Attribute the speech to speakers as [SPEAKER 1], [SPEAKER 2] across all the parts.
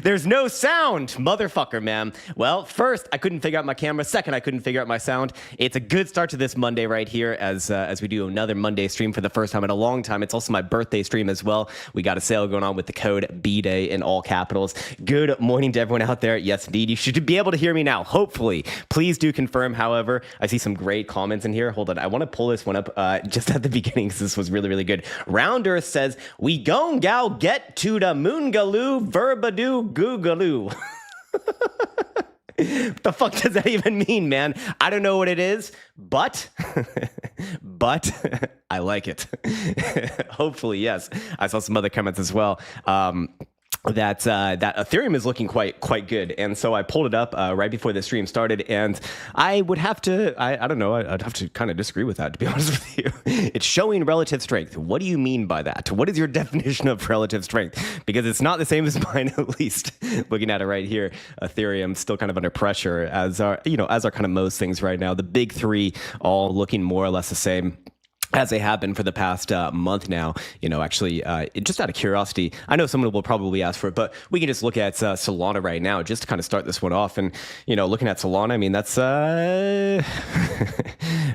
[SPEAKER 1] There's no sound, motherfucker, man. Well, first, I couldn't figure out my camera. Second, I couldn't figure out my sound. It's a good start to this Monday right here as we do another Monday stream for the first time in a long time. It's also my birthday stream as well. We got a sale going on with the code BDAY in all capitals. Good morning to everyone out there. Yes, indeed. You should be able to hear me now, hopefully. Please do confirm, however. I see some great comments in here. Hold on. I want to pull this one up just at the beginning because this was really, really good. Round Earth says, we gon' gal get to the moongaloo, verbadoo, googaloo. What the fuck does that even mean, man? I don't know what it is, but I like it. Hopefully, yes. I saw some other comments as well. That Ethereum is looking quite good, and so I pulled it up right before the stream started, and I would have to I don't know, I'd have to kind of disagree with that, to be honest with you. It's showing relative strength. What do you mean by that? What is your definition of relative strength? Because it's not the same as mine, at least. Looking at it right here, Ethereum still kind of under pressure, as are kind of most things right now. The big three all looking more or less the same as they have been for the past month now. Actually, just out of curiosity, I know someone will probably ask for it, but we can just look at Solana right now, just to kind of start this one off. And, looking at Solana, I mean, that's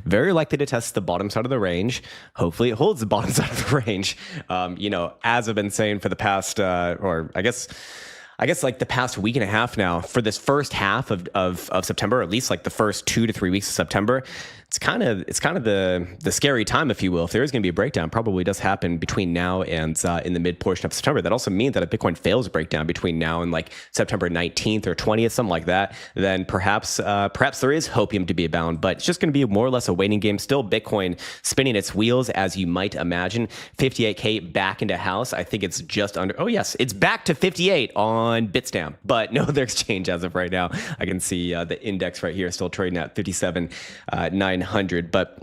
[SPEAKER 1] very likely to test the bottom side of the range. Hopefully it holds the bottom side of the range. As I've been saying for the past, or I guess like the past week and a half now, for this first half of September, or at least like the first 2 to 3 weeks of September, it's kind of the scary time, if you will. If there is going to be a breakdown, probably does happen between now and in the mid portion of September. That also means that if Bitcoin fails a breakdown between now and like September 19th or 20th, something like that, then perhaps there is hopium to be abound. But it's just going to be more or less a waiting game. Still Bitcoin spinning its wheels, as you might imagine. 58K back into house. I think it's just under. Oh yes, it's back to 58 on Bitstamp, but no other exchange as of right now. I can see the index right here still trading at 57,900. But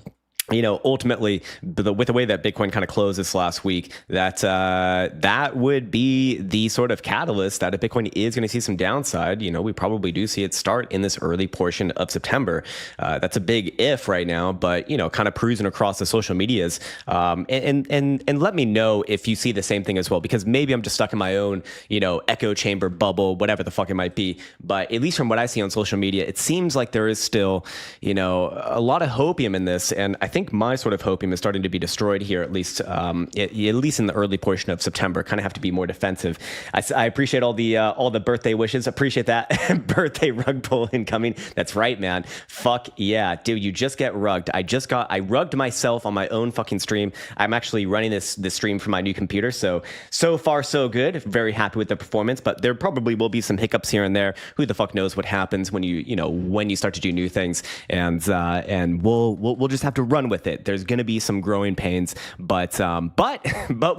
[SPEAKER 1] ultimately, with the way that Bitcoin kind of closed this last week, that would be the sort of catalyst that if Bitcoin is going to see some downside, we probably do see it start in this early portion of September. That's a big if right now, but kind of perusing across the social medias, and let me know if you see the same thing as well, because maybe I'm just stuck in my own echo chamber bubble, whatever the fuck it might be. At least from what I see on social media, it seems like there is still a lot of hopium in this, and I think my sort of hopium is starting to be destroyed here, at least in the early portion of September. Kind of have to be more defensive. I appreciate all the birthday wishes. Appreciate that. Birthday rug pull incoming. That's right, man. Fuck yeah, dude. You just get rugged. I rugged myself on my own fucking stream. I'm actually running this stream from my new computer, so far so good. Very happy with the performance, but there probably will be some hiccups here and there. Who the fuck knows what happens when you start to do new things, and we'll just have to run with it. There's going to be some growing pains, but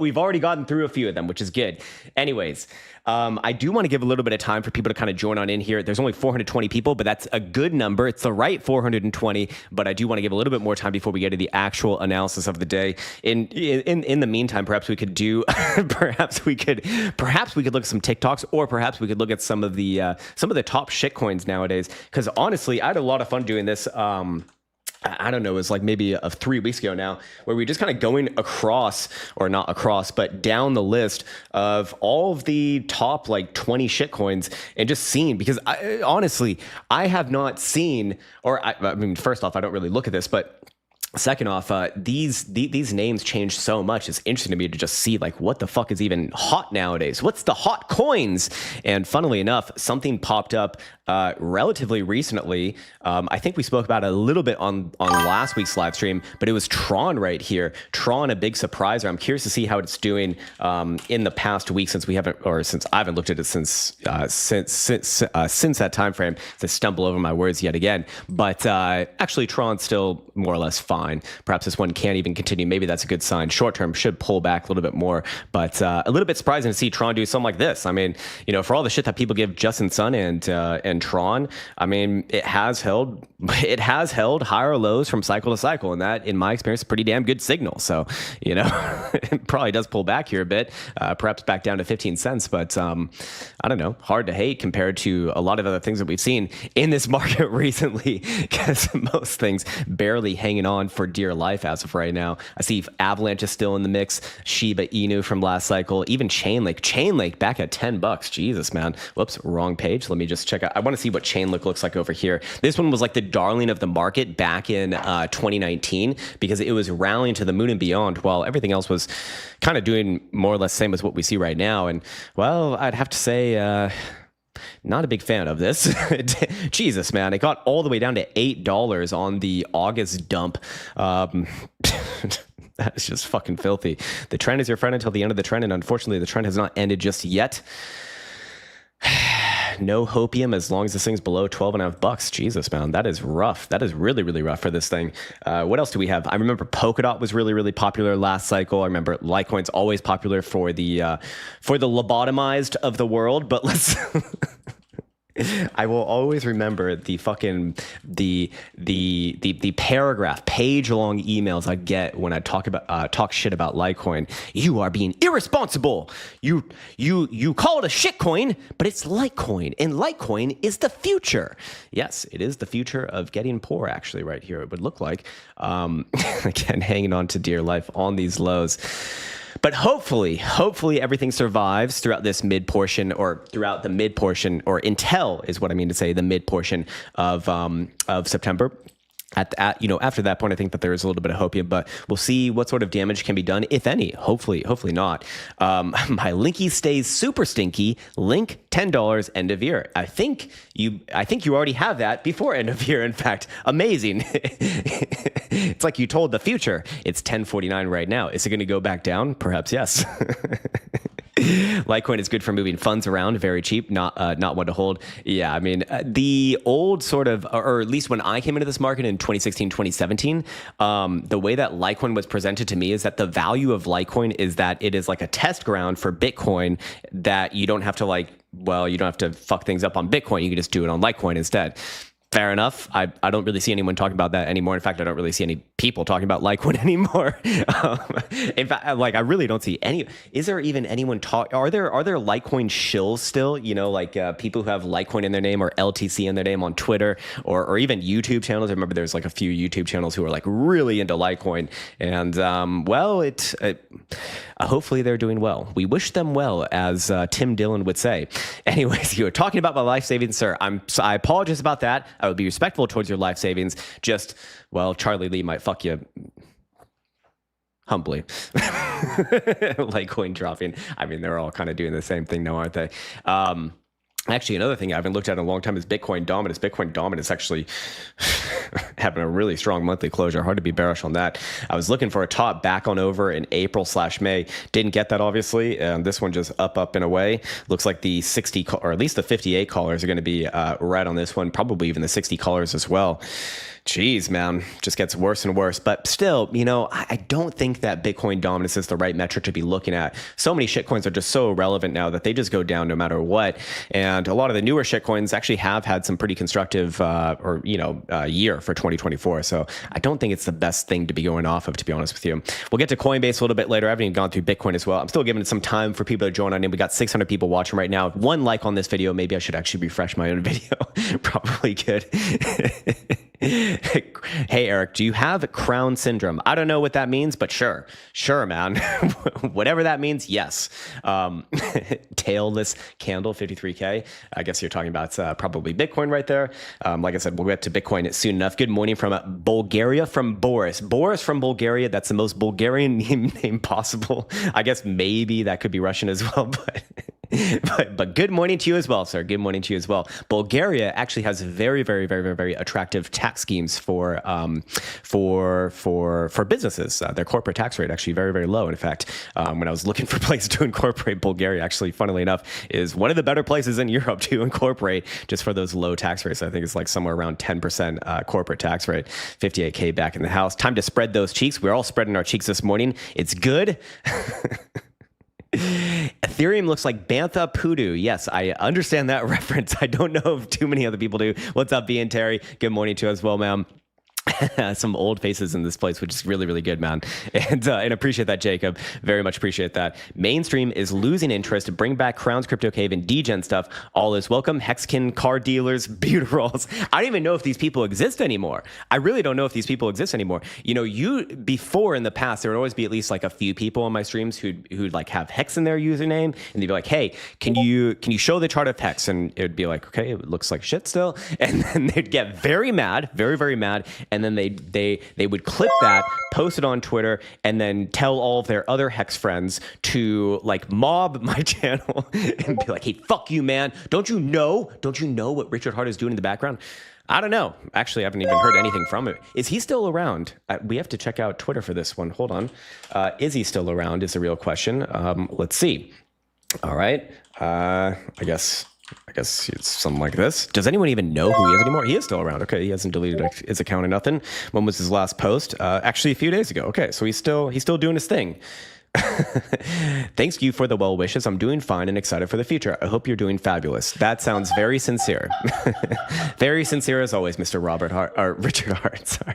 [SPEAKER 1] we've already gotten through a few of them, which is good. Anyways, I do want to give a little bit of time for people to kind of join on in here. There's only 420 people, but that's a good number. It's the right 420, but I do want to give a little bit more time before we get to the actual analysis of the day. In the meantime, perhaps we could look at some TikToks, or perhaps we could look at some of the top shit coins nowadays. Because honestly, I had a lot of fun doing this. I don't know, it was like maybe 3 weeks ago now, where we were just kind of going across, or not across, but down the list of all of the top like 20 shit coins, and just seeing, because honestly, I have not seen, or I mean, first off, I don't really look at this, but second off, these names change so much. It's interesting to me to just see like what the fuck is even hot nowadays. What's the hot coins? And funnily enough, something popped up relatively recently. I think we spoke about it a little bit on last week's live stream, but it was Tron right here. Tron, a big surpriser. I'm curious to see how it's doing in the past week, since I haven't looked at it since that time frame, to stumble over my words yet again. But actually, Tron's still more or less fine. Perhaps this one can't even continue. Maybe that's a good sign. Short term should pull back a little bit more, but a little bit surprising to see Tron do something like this. I mean, for all the shit that people give Justin Sun and Tron, I mean, it has held higher lows from cycle to cycle, and that, in my experience, is a pretty damn good signal. So, it probably does pull back here a bit, perhaps back down to 15 cents, but I don't know, hard to hate compared to a lot of other things that we've seen in this market recently, because most things barely hanging on on for dear life as of right now. I see Avalanche is still in the mix. Shiba Inu from last cycle. Even Chainlink back at $10. Jesus, man. Whoops, wrong page. Let me just check out. I want to see what Chainlink looks like over here. This one was like the darling of the market back in 2019 because it was rallying to the moon and beyond while everything else was kind of doing more or less the same as what we see right now. And well, I'd have to say, not a big fan of this. Jesus, man. It got all the way down to $8 on the August dump. That is just fucking filthy. The trend is your friend until the end of the trend, and unfortunately, the trend has not ended just yet. No hopium as long as this thing's below $12.50. Jesus, man, that is rough. That is really, really rough for this thing. What else do we have? I remember Polkadot was really, really popular last cycle. I remember Litecoin's always popular for the lobotomized of the world. But let's. I will always remember the fucking the paragraph, page-long emails I get when I talk shit about Litecoin. You are being irresponsible. You call it a shitcoin, but it's Litecoin, and Litecoin is the future. Yes, it is the future of getting poor. Actually, right here, it would look like. Again, hanging on to dear life on these lows. But hopefully everything survives throughout this mid portion, or throughout the mid portion, or until is what I mean to say, the mid portion of September. After that point, I think that there is a little bit of hopium, but we'll see what sort of damage can be done, if any. Hopefully not. My linky stays super stinky. Link $10 end of year. I think you already have that before end of year. In fact, amazing. It's like you told the future. It's 10.49 right now. Is it going to go back down? Perhaps yes. Litecoin is good for moving funds around, very cheap, not one to hold. Yeah, I mean, the old sort of, or at least when I came into this market in 2016, 2017, the way that Litecoin was presented to me is that the value of Litecoin is that it is like a test ground for Bitcoin, that you don't have to fuck things up on Bitcoin. You can just do it on Litecoin instead. Fair enough. I don't really see anyone talking about that anymore. In fact, I don't really see any people talking about Litecoin anymore. In fact, I really don't see any. Is there even anyone Are there Litecoin shills still? People who have Litecoin in their name or LTC in their name on Twitter or even YouTube channels. I remember there's like a few YouTube channels who are like really into Litecoin, and hopefully they're doing well. We wish them well, as Tim Dillon would say. Anyways, you were talking about my life savings, sir. I apologize about that. I would be respectful towards your life savings. Charlie Lee might fuck you humbly. Litecoin dropping. I mean, they're all kind of doing the same thing now, aren't they? Actually, another thing I haven't looked at in a long time is Bitcoin dominance. Bitcoin dominance actually having a really strong monthly closure. Hard to be bearish on that. I was looking for a top back on over in April/May. Didn't get that, obviously. This one just up and away. Looks like the 60 or at least the 58 callers are going to be right on this one. Probably even the 60 callers as well. Jeez, man, just gets worse and worse. But still, I don't think that Bitcoin dominance is the right metric to be looking at. So many shitcoins are just so irrelevant now that they just go down no matter what. And a lot of the newer shitcoins actually have had some pretty constructive year for 2024. So I don't think it's the best thing to be going off of, to be honest with you. We'll get to Coinbase a little bit later. I haven't even gone through Bitcoin as well. I'm still giving it some time for people to join on in. We got 600 people watching right now. 1 like on this video. Maybe I should actually refresh my own video. Probably could. Hey, Eric, do you have Krown syndrome? I don't know what that means, but sure, man. Whatever that means, yes. Tailless candle, 53K. I guess you're talking about probably Bitcoin right there. Like I said, we'll get to Bitcoin soon enough. Good morning from Bulgaria, from Boris. Boris from Bulgaria. That's the most Bulgarian name possible. I guess maybe that could be Russian as well, but good morning to you as well, sir. Good morning to you as well. Bulgaria actually has very, very, very, very, very attractive tax schemes for businesses. Their corporate tax rate actually very, very low. In fact, when I was looking for places to incorporate, Bulgaria actually, funnily enough, is one of the better places in Europe to incorporate, just for those low tax rates. I think it's like somewhere around 10% corporate tax rate. 58K back in the house. Time to spread those cheeks. We're all spreading our cheeks this morning. It's good. Ethereum looks like Bantha Poodoo. Yes, I understand that reference. I don't know if too many other people do. What's up, B and Terry? Good morning to you as well, ma'am. Some old faces in this place, which is really, really good, man. And appreciate that, Jacob. Very much appreciate that. Mainstream is losing interest. Bring back Krown's Crypto Cave and degen stuff. All is welcome. Hexkin, car dealers, beauty rolls. I don't even know if these people exist anymore. I really don't know if these people exist anymore. You know, before in the past, there would always be at least like a few people on my streams who'd like have Hex in their username, and they'd be like, "Hey, can you show the chart of Hex?" And it would be like, "Okay, it looks like shit still." And then they'd get very mad, very, very mad. And then they would clip that, post it on Twitter, and then tell all of their other Hex friends to like mob my channel and be like, "Hey, fuck you, man. Don't you know what Richard Hart is doing in the background?" I don't know. Actually, I haven't even heard anything from it. Is he still around? We have to check out Twitter for this one. Hold on. Is he still around is a real question. Let's see. All right. I guess it's something like this. Does anyone even know who he is anymore? He is still around. Okay, he hasn't deleted his account or nothing. When was his last post? Actually, a few days ago. Okay, so he's still doing his thing. Thanks you for the well wishes. I'm doing fine and excited for the future. I hope you're doing fabulous. That sounds very sincere. Very sincere as always, Mr. Richard Hart. Sorry.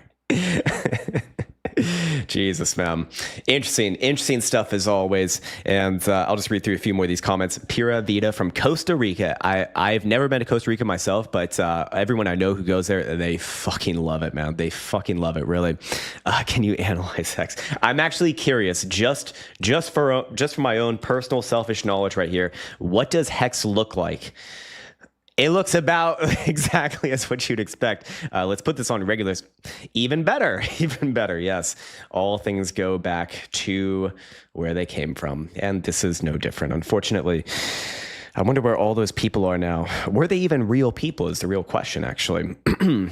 [SPEAKER 1] Jesus, man. Interesting stuff as always. And I'll just read through a few more of these comments. Pura Vida from Costa Rica. I've never been to Costa Rica myself, but everyone I know who goes there, they fucking love it, man. They fucking love it, really. Can you analyze Hex? I'm actually curious, just for my own personal selfish knowledge right here, what does Hex look like? It looks about exactly as what you'd expect. Let's put this on regulars. Even better, yes. All things go back to where they came from. And this is no different, unfortunately. I wonder where all those people are now. Were they even real people is the real question, actually.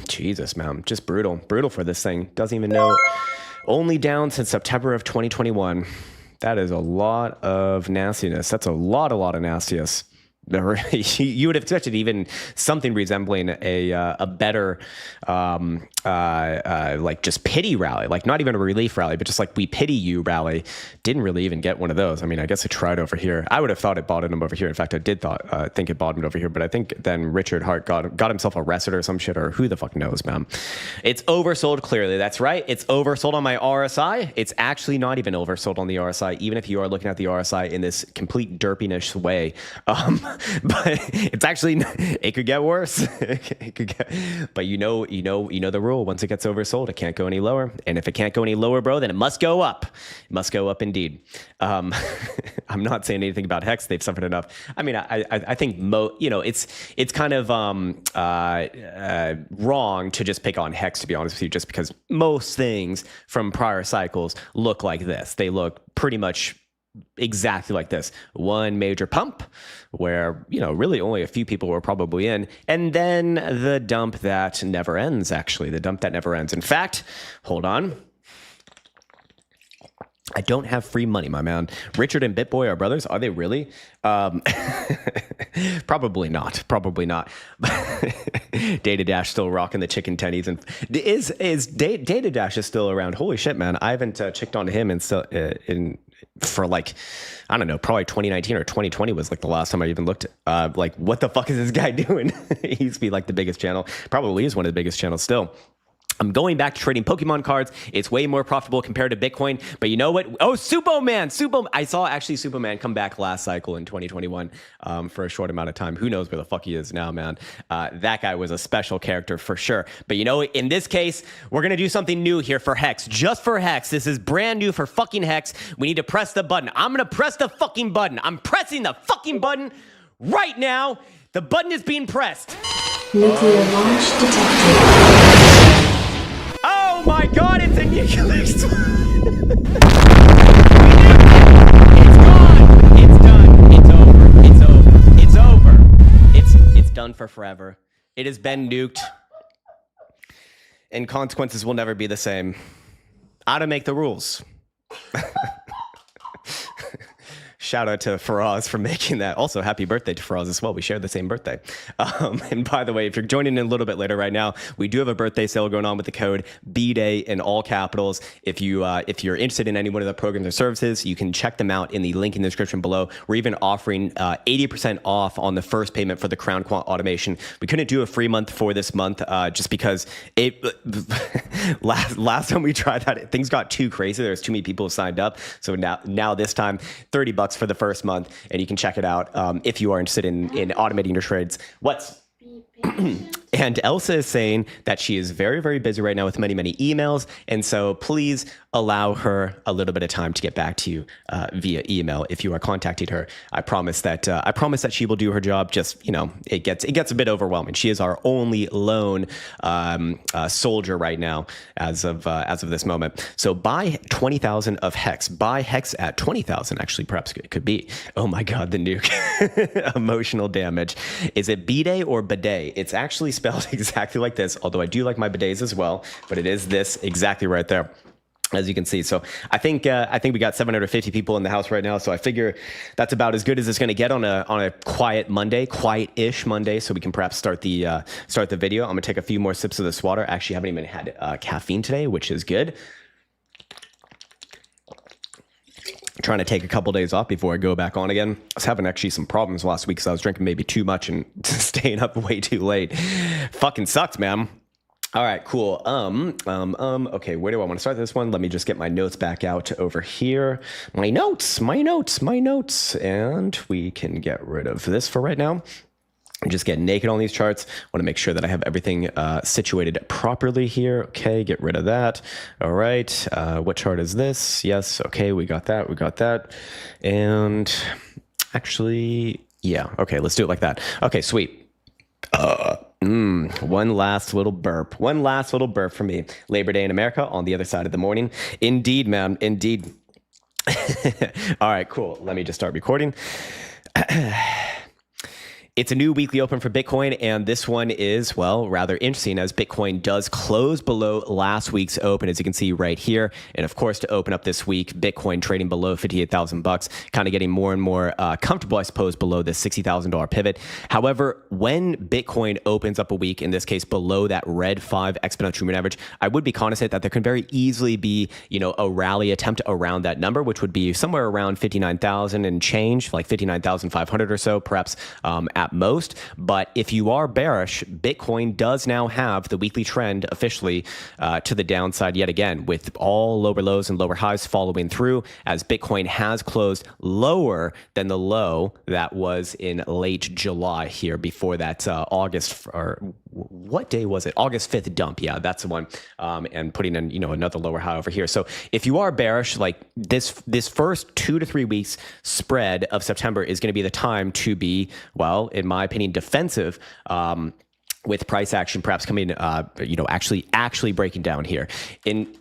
[SPEAKER 1] Jesus, man. Just brutal. Brutal for this thing. Doesn't even know. Only down since September of 2021. That is a lot of nastiness. That's a lot of nastiness. You would have expected even something resembling a better like just pity rally, like not even a relief rally, but just like we pity you rally. Didn't really even get one of those. I mean, I guess it tried over here. I would have thought it bottomed over here. In fact, I did think it bottomed over here, but I think then Richard Hart got himself arrested or some shit, or who the fuck knows, man. It's oversold clearly. That's right. It's oversold on my RSI. It's actually not even oversold on the RSI, even if you are looking at the RSI in this complete derpiness way. But it's actually, it could get worse. It could get, but you know the rule. Once it gets oversold, it can't go any lower. And if it can't go any lower, bro, then it must go up. It must go up indeed. I'm not saying anything about Hex. They've suffered enough. I mean, I think it's kind of wrong to just pick on Hex, to be honest with you, just because most things from prior cycles look like this. They look pretty much exactly like this. One major pump where, really only a few people were probably in, and then the dump that never ends, actually. The dump that never ends. In fact, hold on. I don't have free money, my man. Richard and BitBoy are brothers. Are they really? Probably not. Data Dash still rocking the chicken tennies, and is Data Dash is still around? Holy shit, man! I haven't checked on him for like, I don't know, probably 2019 or 2020 was like the last time I even looked. Like, what the fuck is this guy doing? He used to be like the biggest channel. Probably is one of the biggest channels still. I'm going back to trading Pokemon cards. It's way more profitable compared to Bitcoin. But you know what? Oh, Supoman. I saw actually Supoman come back last cycle in 2021 for a short amount of time. Who knows where the fuck he is now, man? That guy was a special character for sure. But in this case, we're going to do something new here for Hex. Just for Hex. This is brand new for fucking Hex. We need to press the button. I'm going to press the fucking button. I'm pressing the fucking button right now. The button is being pressed.
[SPEAKER 2] Nuclear launch detected.
[SPEAKER 1] Oh my god, it's a nuclear It's gone. It's done. It's over. It's done for forever. It has been nuked. And consequences will never be the same. How to make the rules. shout out to Faraz for making that. Also, happy birthday to Faraz as well. We share the same birthday. And by the way, if you're joining in a little bit later right now, we do have a birthday sale going on with the code BDAY in all capitals. If you're interested in any one of the programs or services, you can check them out in the link in the description below. We're even offering 80% off on the first payment for the Krown Quant automation. We couldn't do a free month for this month just because it last time we tried that, things got too crazy. There's too many people who signed up. So now this time, $30 for the first month, and you can check it out if you are interested in automating your trades. And Elsa is saying that she is very, very busy right now with many, many emails. And so please allow her a little bit of time to get back to you via email if you are contacting her. I promise that she will do her job. Just, it gets a bit overwhelming. She is our only lone soldier right now as of this moment. So buy 20,000 of Hex. Buy Hex at 20,000. Actually, perhaps it could be. Oh my God, the nuke. Emotional damage. Is it bidet or bidet? It's actually spelled exactly like this, although I do like my bidets as well, but it is this exactly right there, as you can see. So I think we got 750 people in the house right now, so I figure that's about as good as it's going to get on a quiet Monday, quiet-ish Monday, so we can perhaps start the video. I'm going to take a few more sips of this water. Actually, haven't even had caffeine today, which is good. Trying to take a couple days off before I go back on again. I was having actually some problems last week because I was drinking maybe too much and staying up way too late. Fucking sucks, man. All right, cool. Okay, where do I want to start this one? Let me just get my notes back out over here. My notes, and we can get rid of this for right now. Just get naked on these charts. Want to make sure that I have everything situated properly here. Okay, get rid of that. All right, what chart is this? Yes, okay, we got that. And actually, yeah, okay, let's do it like that. Okay, sweet. One last little burp for me. Labor Day in America on the other side of the morning. Indeed, man, indeed. All right, cool. Let me just start recording. It's a new weekly open for Bitcoin, and this one is, well, rather interesting as Bitcoin does close below last week's open, as you can see right here. And of course, to open up this week, Bitcoin trading below 58,000 bucks, kind of getting more and more comfortable, I suppose, below this $60,000 pivot. However, when Bitcoin opens up a week, in this case, below that red 5 exponential moving average, I would be cognizant that there can very easily be, a rally attempt around that number, which would be somewhere around 59,000 and change, like 59,500 or so, perhaps at most. But if you are bearish, Bitcoin does now have the weekly trend officially to the downside yet again, with all lower lows and lower highs following through, as Bitcoin has closed lower than the low that was in late July here before that August, or what day was it? August 5th dump. Yeah, that's the one. And putting in, another lower high over here. So if you are bearish, like this first 2 to 3 weeks spread of September is going to be the time to be, well, in my opinion, defensive, with price action perhaps coming, actually breaking down here. In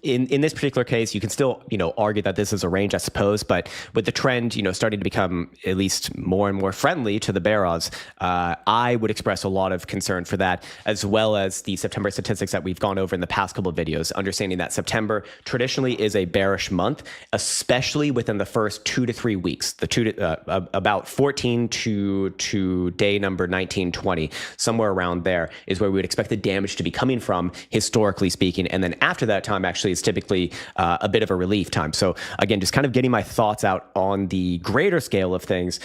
[SPEAKER 1] this particular case, you can still, argue that this is a range, I suppose, but with the trend, starting to become at least more and more friendly to the bears, I would express a lot of concern for that, as well as the September statistics that we've gone over in the past couple of videos, understanding that September traditionally is a bearish month, especially within the first 2 to 3 weeks, about 14 to day number 19, 20, somewhere around there is where we would expect the damage to be coming from, historically speaking. And then after that time, actually, is typically a bit of a relief time. So again, just kind of getting my thoughts out on the greater scale of things,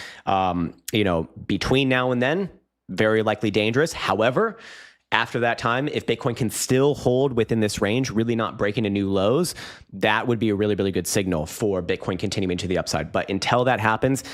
[SPEAKER 1] between now and then, very likely dangerous. However, after that time, if Bitcoin can still hold within this range, really not breaking to new lows, that would be a really, really good signal for Bitcoin continuing to the upside. But until that happens,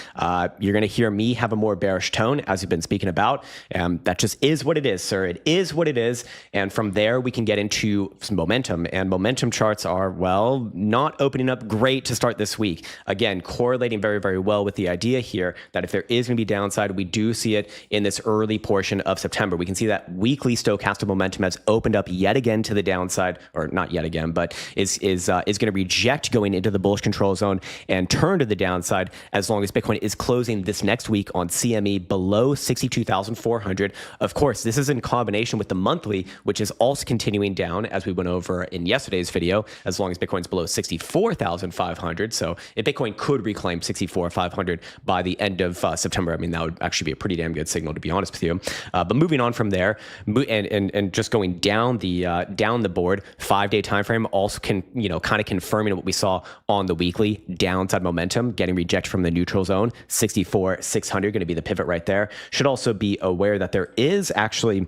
[SPEAKER 1] you're going to hear me have a more bearish tone, as you've been speaking about. That just is what it is, sir. It is what it is. And from there, we can get into some momentum. And momentum charts are, well, not opening up great to start this week. Again, correlating very, very well with the idea here that if there is going to be downside, we do see it in this early portion of September. We can see that weekly still stochastic momentum has opened up yet again to the downside, or not yet again, but is going to reject going into the bullish control zone and turn to the downside as long as Bitcoin is closing this next week on CME below 62,400. Of course, this is in combination with the monthly, which is also continuing down as we went over in yesterday's video, as long as Bitcoin's below 64,500. So if Bitcoin could reclaim 64,500 by the end of September, I mean, that would actually be a pretty damn good signal, to be honest with you. But moving on from there, and just going down the board, 5-day time frame also can, kind of confirming what we saw on the weekly, downside momentum, getting rejected from the neutral zone, 64,600 going to be the pivot right there. Should also be aware that there is actually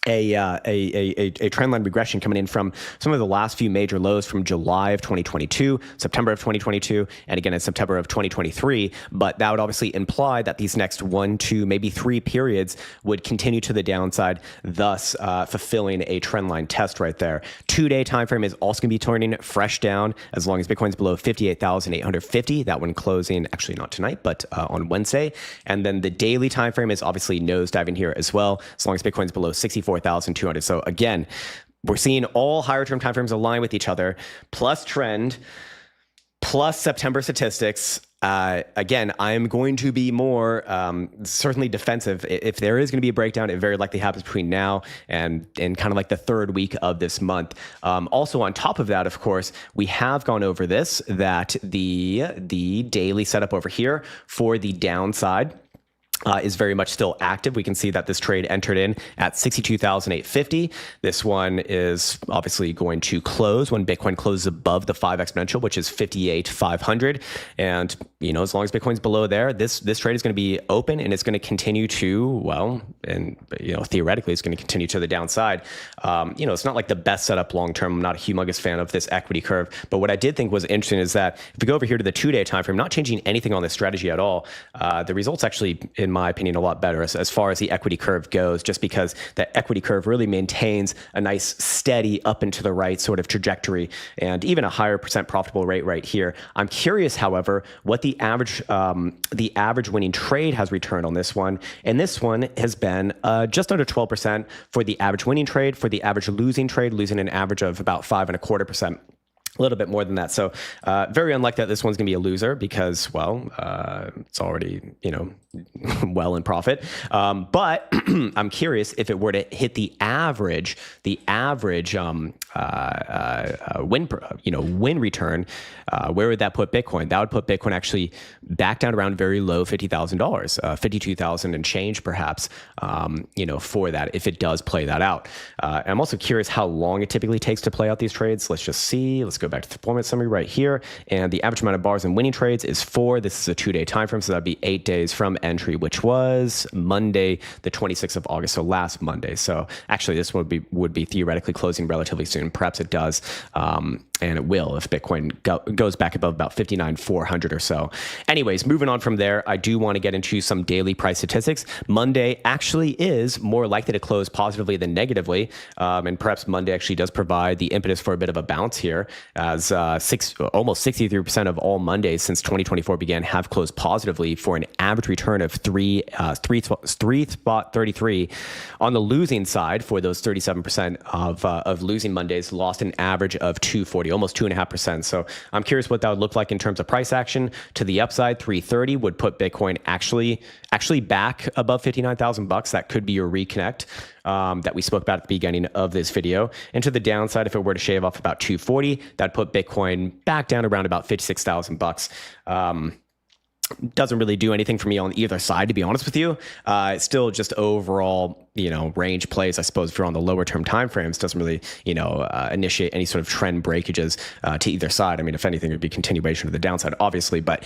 [SPEAKER 1] a trend line regression coming in from some of the last few major lows from July of 2022, September of 2022, and again in September of 2023. But that would obviously imply that these next 1, 2, maybe 3 periods would continue to the downside, thus fulfilling a trend line test right there. 2-day time frame is also going to be turning fresh down as long as Bitcoin's below 58,850. That one closing actually not tonight, but on Wednesday. And then the daily time frame is obviously nosediving here as well, as long as Bitcoin's below 64,200. So again, we're seeing all higher term timeframes align with each other, plus trend, plus September statistics. Again, I'm going to be more certainly defensive. If there is going to be a breakdown, it very likely happens between now and kind of like the third week of this month. Also, on top of that, of course, we have gone over this, that the daily setup over here for the downside is very much still active. We can see that this trade entered in at 62,850. This one is obviously going to close when Bitcoin closes above the 5 exponential, which is 58,500. And, as long as Bitcoin's below there, this trade is going to be open and it's going to continue to, theoretically, it's going to continue to the downside. It's not like the best setup long term. I'm not a humongous fan of this equity curve. But what I did think was interesting is that if we go over here to the 2-day time frame, not changing anything on this strategy at all, the results actually, in my opinion, a lot better as far as the equity curve goes, just because that equity curve really maintains a nice steady up and to the right sort of trajectory and even a higher percent profitable rate right here. I'm curious, however, what the average winning trade has returned on this one. And this one has been just under 12% for the average winning trade. For the average losing trade, losing an average of about 5.25%. A little bit more than that. So very unlikely that this one's going to be a loser because, it's already, well in profit. But I'm curious if it were to hit the average win return, where would that put Bitcoin? That would put Bitcoin actually back down around very low $50,000, 52,000 and change perhaps, for that, if it does play that out. I'm also curious how long it typically takes to play out these trades. Let's just see. Let's go back to the performance summary right here. And the average amount of bars and winning trades is 4. This is a 2-day time frame. So that'd be 8 days from entry, which was Monday, the 26th of August. So last Monday. So actually this would be theoretically closing relatively soon. Perhaps it does. And it will if Bitcoin goes back above about 59,400 or so. Anyways, moving on from there, I do want to get into some daily price statistics. Monday actually is more likely to close positively than negatively. And perhaps Monday actually does provide the impetus for a bit of a bounce here, as almost 63% of all Mondays since 2024 began have closed positively for an average return of 3.33. On the losing side, for those 37% of losing Mondays, lost an average of 240, almost 2.5%. So I'm curious what that would look like in terms of price action. To the upside, 330 would put Bitcoin actually back above 59,000 bucks. That could be your reconnect that we spoke about at the beginning of this video. And to the downside, if it were to shave off about 240, that'd put Bitcoin back down around about 56,000 bucks. Doesn't really do anything for me on either side, to be honest with you. It's still just overall, range plays, I suppose, if you're on the lower term timeframes, doesn't really, initiate any sort of trend breakages to either side. I mean, if anything, it would be continuation of the downside, obviously, but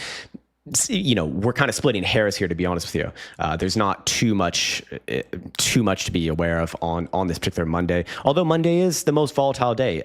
[SPEAKER 1] we're kind of splitting hairs here, to be honest with you. There's not too much to be aware of on this particular Monday, although Monday is the most volatile day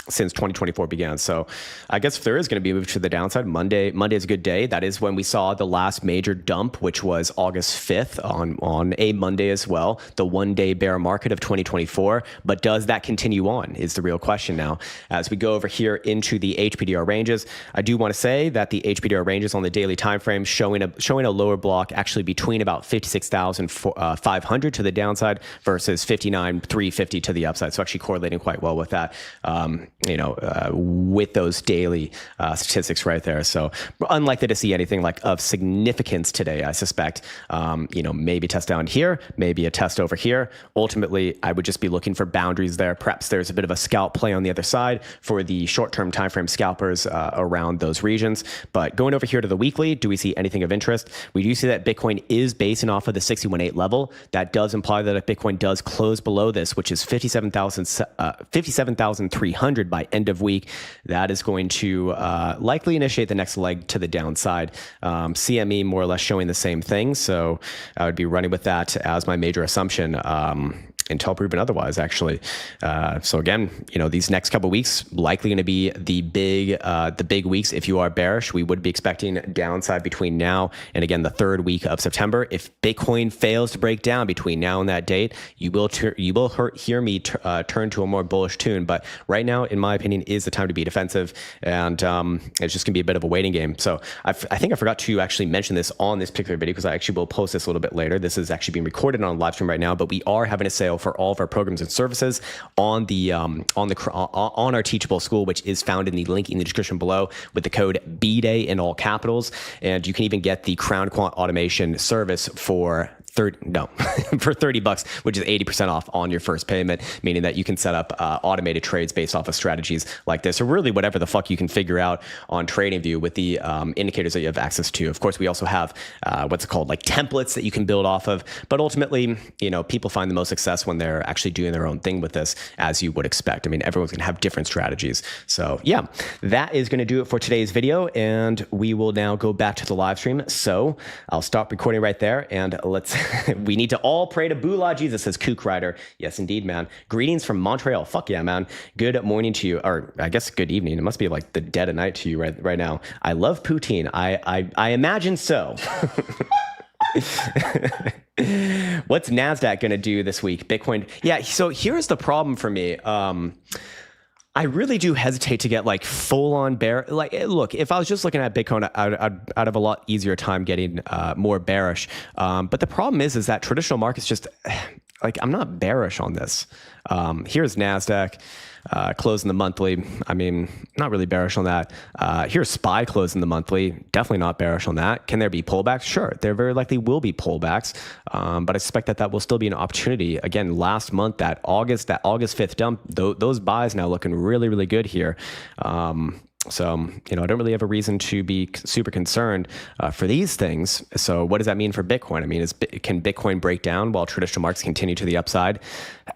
[SPEAKER 1] since 2024 began. So I guess if there is going to be a move to the downside, Monday is a good day. That is when we saw the last major dump, which was August 5th on a Monday as well, the 1-day bear market of 2024. But does that continue on is the real question now. As we go over here into the HPDR ranges, I do want to say that the HPDR ranges on the daily daily time frame, showing a lower block actually between about 56,500 to the downside versus 59,350 to the upside. So actually correlating quite well with that, with those daily statistics right there. So unlikely to see anything like of significance today, I suspect. Maybe test down here, maybe a test over here. Ultimately, I would just be looking for boundaries there. Perhaps there's a bit of a scalp play on the other side for the short-term time frame scalpers around those regions. But going over here to the weekly, do we see anything of interest? We do see that Bitcoin is basing off of the 61.8 level. That does imply that if Bitcoin does close below this, which is 57,300 by end of week, that is going to likely initiate the next leg to the downside. CME more or less showing the same thing. So I would be running with that as my major assumption. Until proven otherwise, actually. So again, these next couple of weeks likely going to be the big weeks. If you are bearish, we would be expecting downside between now and again the third week of September. If Bitcoin fails to break down between now and that date, you will hear me turn to a more bullish tune. But right now, in my opinion, is the time to be defensive, and it's just going to be a bit of a waiting game. So I think I forgot to actually mention this on this particular video because I actually will post this a little bit later. This is actually being recorded on live stream right now, but we are having a sale for all of our programs and services on our Teachable School, which is found in the link in the description below with the code BDAY in all capitals. And you can even get the Krown Quant automation service for for $30, which is 80% off on your first payment, meaning that you can set up automated trades based off of strategies like this, or really whatever the fuck you can figure out on TradingView with the indicators that you have access to. Of course, we also have what's it called, like templates that you can build off of. But ultimately, people find the most success when they're actually doing their own thing with this, as you would expect. I mean, everyone's gonna have different strategies. So yeah, that is gonna do it for today's video, and we will now go back to the live stream. So I'll stop recording right there, and we need to all pray to Bula Jesus, says Kook Rider. Yes, indeed, man. Greetings from Montreal. Fuck yeah, man. Good morning to you, or I guess good evening. It must be like the dead of night to you right now. I love poutine. I imagine so. What's NASDAQ going to do this week? Bitcoin. Yeah, so here's the problem for me. I really do hesitate to get like full on bear. Like, look, if I was just looking at Bitcoin, I'd have a lot easier time getting more bearish. But the problem is that traditional markets just like, I'm not bearish on this. Here's NASDAQ. Closing the monthly. I mean, not really bearish on that. Here's SPY closing the monthly. Definitely not bearish on that. Can there be pullbacks? Sure. There very likely will be pullbacks. But I suspect that will still be an opportunity. Again, last month, that August 5th dump, those buys now looking really, really good here. So, I don't really have a reason to be super concerned for these things. So what does that mean for Bitcoin? I mean, can Bitcoin break down while traditional markets continue to the upside?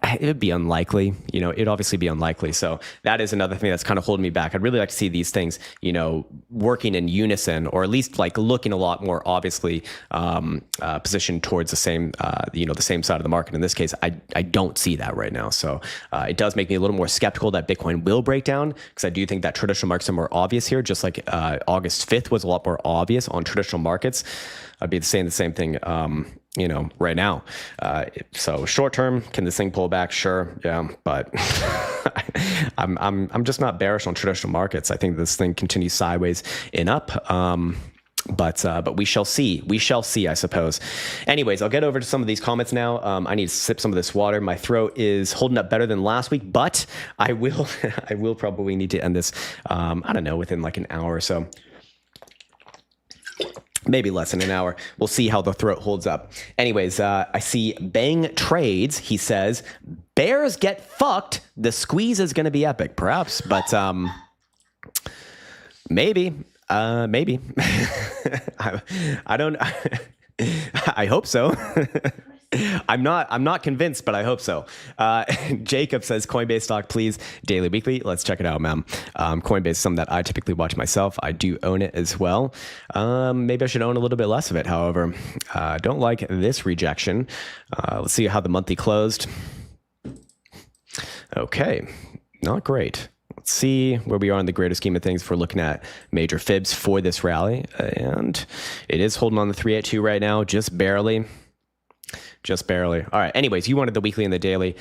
[SPEAKER 1] It would be unlikely. It'd obviously be unlikely. So that is another thing that's kind of holding me back. I'd really like to see these things, working in unison, or at least like looking a lot more obviously positioned towards the same, the same side of the market. In this case, I don't see that right now. So it does make me a little more skeptical that Bitcoin will break down, because I do think that traditional markets are more obvious here, just like August 5th was a lot more obvious on traditional markets. I'd be saying the same thing, right now. So short term, can this thing pull back? Sure, yeah, but I'm just not bearish on traditional markets. I think this thing continues sideways and up. But we shall see. We shall see, I suppose. Anyways, I'll get over to some of these comments now. I need to sip some of this water. My throat is holding up better than last week, but I will I will probably need to end this, I don't know, within like an hour or so. Maybe less than an hour. We'll see how the throat holds up. Anyways, I see Bang Trades. He says, bears get fucked. The squeeze is going to be epic, perhaps, but maybe. Maybe. I don't. I hope so. I'm not convinced, but I hope so. Jacob says, Coinbase stock, please. Daily, weekly. Let's check it out, man. Coinbase is something that I typically watch myself. I do own it as well. Maybe I should own a little bit less of it. However, don't like this rejection. Let's see how the monthly closed. Okay. Not great. Let's see where we are in the greater scheme of things if we're looking at major fibs for this rally. And it is holding on the 382 right now, just barely. Just barely. All right. Anyways, you wanted the weekly and the daily.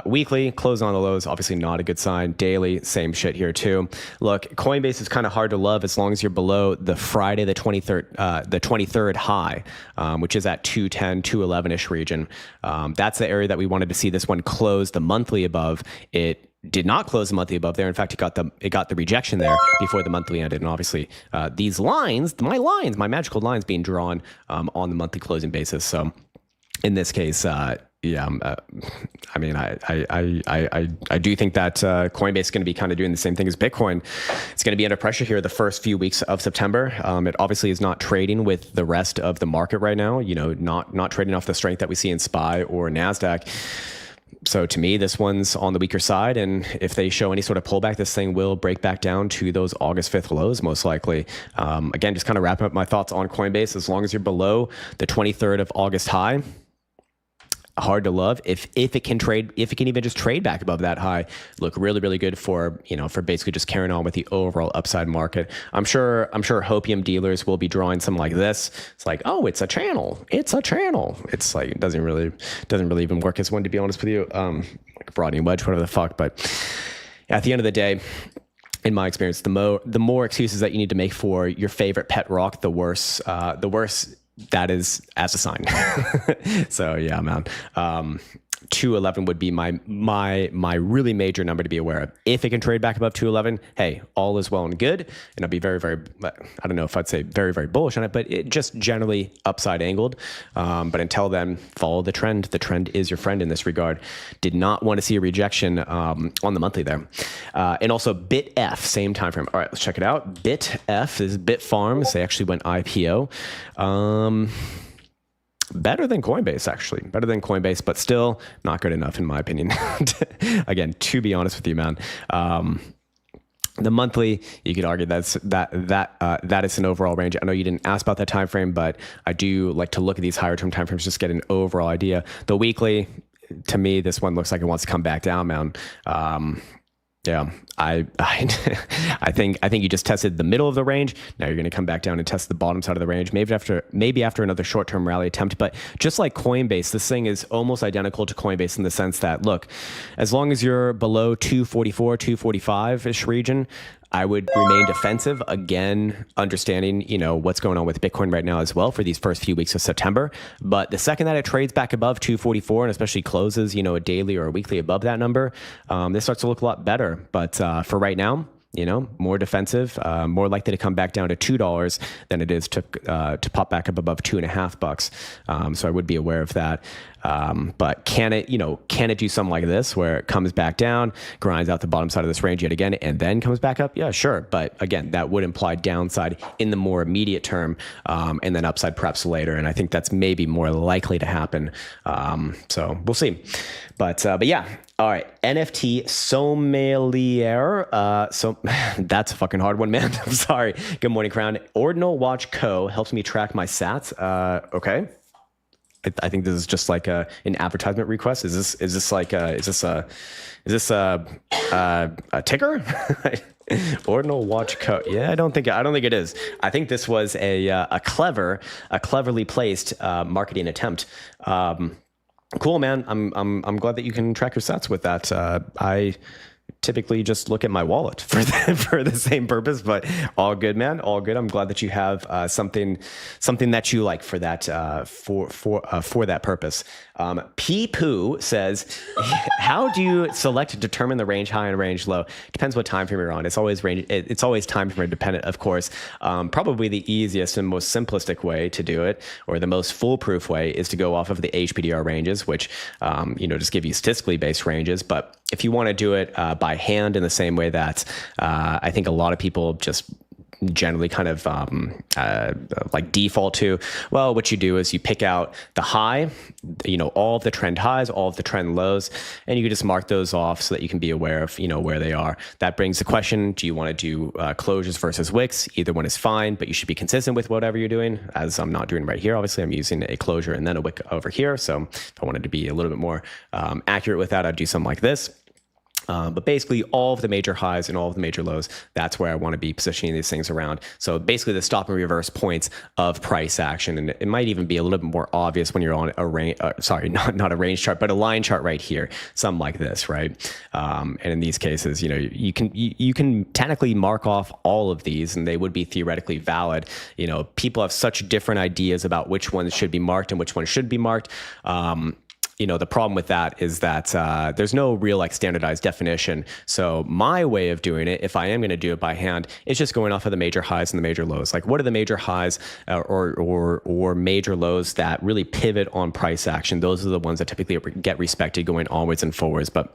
[SPEAKER 1] Weekly, close on the lows, obviously not a good sign. Daily, same shit here too. Look, Coinbase is kind of hard to love as long as you're below the Friday, the 23rd high, which is at 210, 211-ish region. That's the area that we wanted to see this one close the monthly above. It did not close the monthly above there. In fact, it got the rejection there before the monthly ended. And obviously, these lines, my magical lines being drawn on the monthly closing basis. So in this case, I mean, I do think that Coinbase is going to be kind of doing the same thing as Bitcoin. It's going to be under pressure here the first few weeks of September. It obviously is not trading with the rest of the market right now. You know, not trading off the strength that we see in SPY or NASDAQ. So to me, this one's on the weaker side. And if they show any sort of pullback, this thing will break back down to those August 5th lows, most likely. Again, just kind of wrapping up my thoughts on Coinbase. As long as you're below the 23rd of August high, hard to love. If it can even just trade back above that high, look really, really good for basically just carrying on with the overall upside market. I'm sure hopium dealers will be drawing something like this. It's like, oh, it's a channel. It's like, it doesn't really even work as one, to be honest with you. Like a broadening wedge, whatever the fuck. But at the end of the day, in my experience, the more excuses that you need to make for your favorite pet rock, the worse that is as a sign. So yeah, man. 211 would be my really major number to be aware of. If it can trade back above 211, hey, all is well and good. And I'll be very, very, I don't know if I'd say very, very bullish on it, but it just generally upside angled. But until then, follow the trend. The trend is your friend in this regard. Did not want to see a rejection on the monthly there. And also BitF, same time frame. All right, let's check it out. BitF is Bitfarms. They actually went IPO. Better than Coinbase, actually. Better than Coinbase, but still not good enough, in my opinion. Again, to be honest with you, man. The monthly, you could argue that is an overall range. I know you didn't ask about that time frame, but I do like to look at these higher term time frames, just get an overall idea. The weekly, to me, this one looks like it wants to come back down, man. Yeah, I think you just tested the middle of the range. Now you're going to come back down and test the bottom side of the range. Maybe after another short-term rally attempt. But just like Coinbase, this thing is almost identical to Coinbase in the sense that, look, as long as you're below 244, 245-ish region, I would remain defensive. Again, understanding, what's going on with Bitcoin right now as well for these first few weeks of September. But the second that it trades back above 244 and especially closes, a daily or a weekly above that number, this starts to look a lot better. But for right now, more defensive, more likely to come back down to $2 than it is to pop back up above $2.50. So I would be aware of that. But can it do something like this where it comes back down, grinds out the bottom side of this range yet again, and then comes back up? Yeah, sure. But again, that would imply downside in the more immediate term, and then upside perhaps later. And I think that's maybe more likely to happen. So we'll see. But yeah. All right, NFT sommelier. So that's a fucking hard one, man. I'm sorry. Good morning, Krown. Ordinal Watch Co. helps me track my sats. Okay. I think this is just like an advertisement request. Is this a ticker? Ordinal Watch Co. Yeah, I don't think it is. I think this was a cleverly placed marketing attempt. Cool, man. I'm glad that you can track your sats with that. I typically just look at my wallet for the same purpose, but all good, man. All good. I'm glad that you have something that you like for that for that purpose. P Poo says, how do you determine the range high and range low? Depends what time frame you're on. It's always time frame dependent, of course. Probably the easiest and most simplistic way to do it, or the most foolproof way, is to go off of the HPDR ranges, which just give you statistically based ranges. But if you want to do it by hand in the same way that I think a lot of people just generally kind of like default to, well, what you do is you pick out the high, all of the trend highs, all of the trend lows, and you can just mark those off so that you can be aware of, where they are. That brings the question, do you want to do closures versus wicks? Either one is fine, but you should be consistent with whatever you're doing, as I'm not doing right here. Obviously, I'm using a closure and then a wick over here. So if I wanted to be a little bit more accurate with that, I'd do something like this. But basically, all of the major highs and all of the major lows, that's where I want to be positioning these things around. So basically, the stop and reverse points of price action. And it might even be a little bit more obvious when you're on a range, not a range chart, but a line chart right here, something like this, right? And in these cases, you can technically mark off all of these and they would be theoretically valid. People have such different ideas about which ones should be marked and which ones should be marked. The problem with that is that there's no real standardized definition. So my way of doing it, if I am going to do it by hand, is just going off of the major highs and the major lows. Like, what are the major highs or major lows that really pivot on price action? Those are the ones that typically get respected going onwards and forwards. But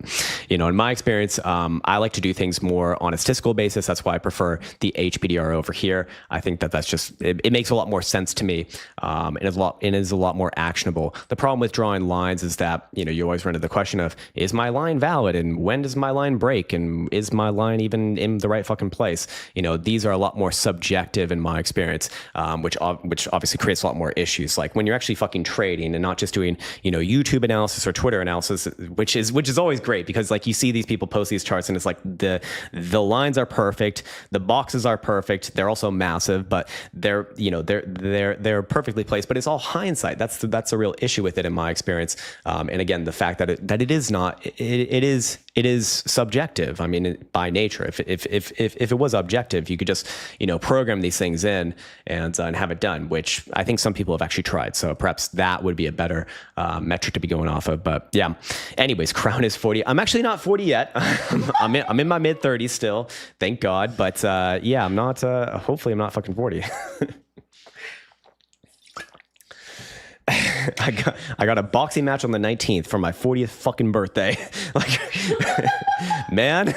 [SPEAKER 1] in my experience, I like to do things more on a statistical basis. That's why I prefer the HPDR over here. I think that's just it makes a lot more sense to me, and it is a lot more actionable. The problem with drawing lines is that you always run into the question of, is my line valid, and when does my line break, and is my line even in the right fucking place? These are a lot more subjective in my experience, which obviously creates a lot more issues. Like when you're actually fucking trading and not just doing YouTube analysis or Twitter analysis, which is always great, because you see these people post these charts and it's like the lines are perfect, the boxes are perfect, they're also massive, but they're perfectly placed, but it's all hindsight. That's the real issue with it in my experience. And again, the fact that it is subjective. I mean, by nature, if it was objective, you could just program these things in and have it done, which I think some people have actually tried. So perhaps that would be a better metric to be going off of. But yeah, anyways, Krown is 40. I'm actually not 40 yet. I'm in my mid 30s still, thank God. But yeah, I'm not. Hopefully, I'm not fucking 40. I got a boxing match on the 19th for my 40th fucking birthday. Man,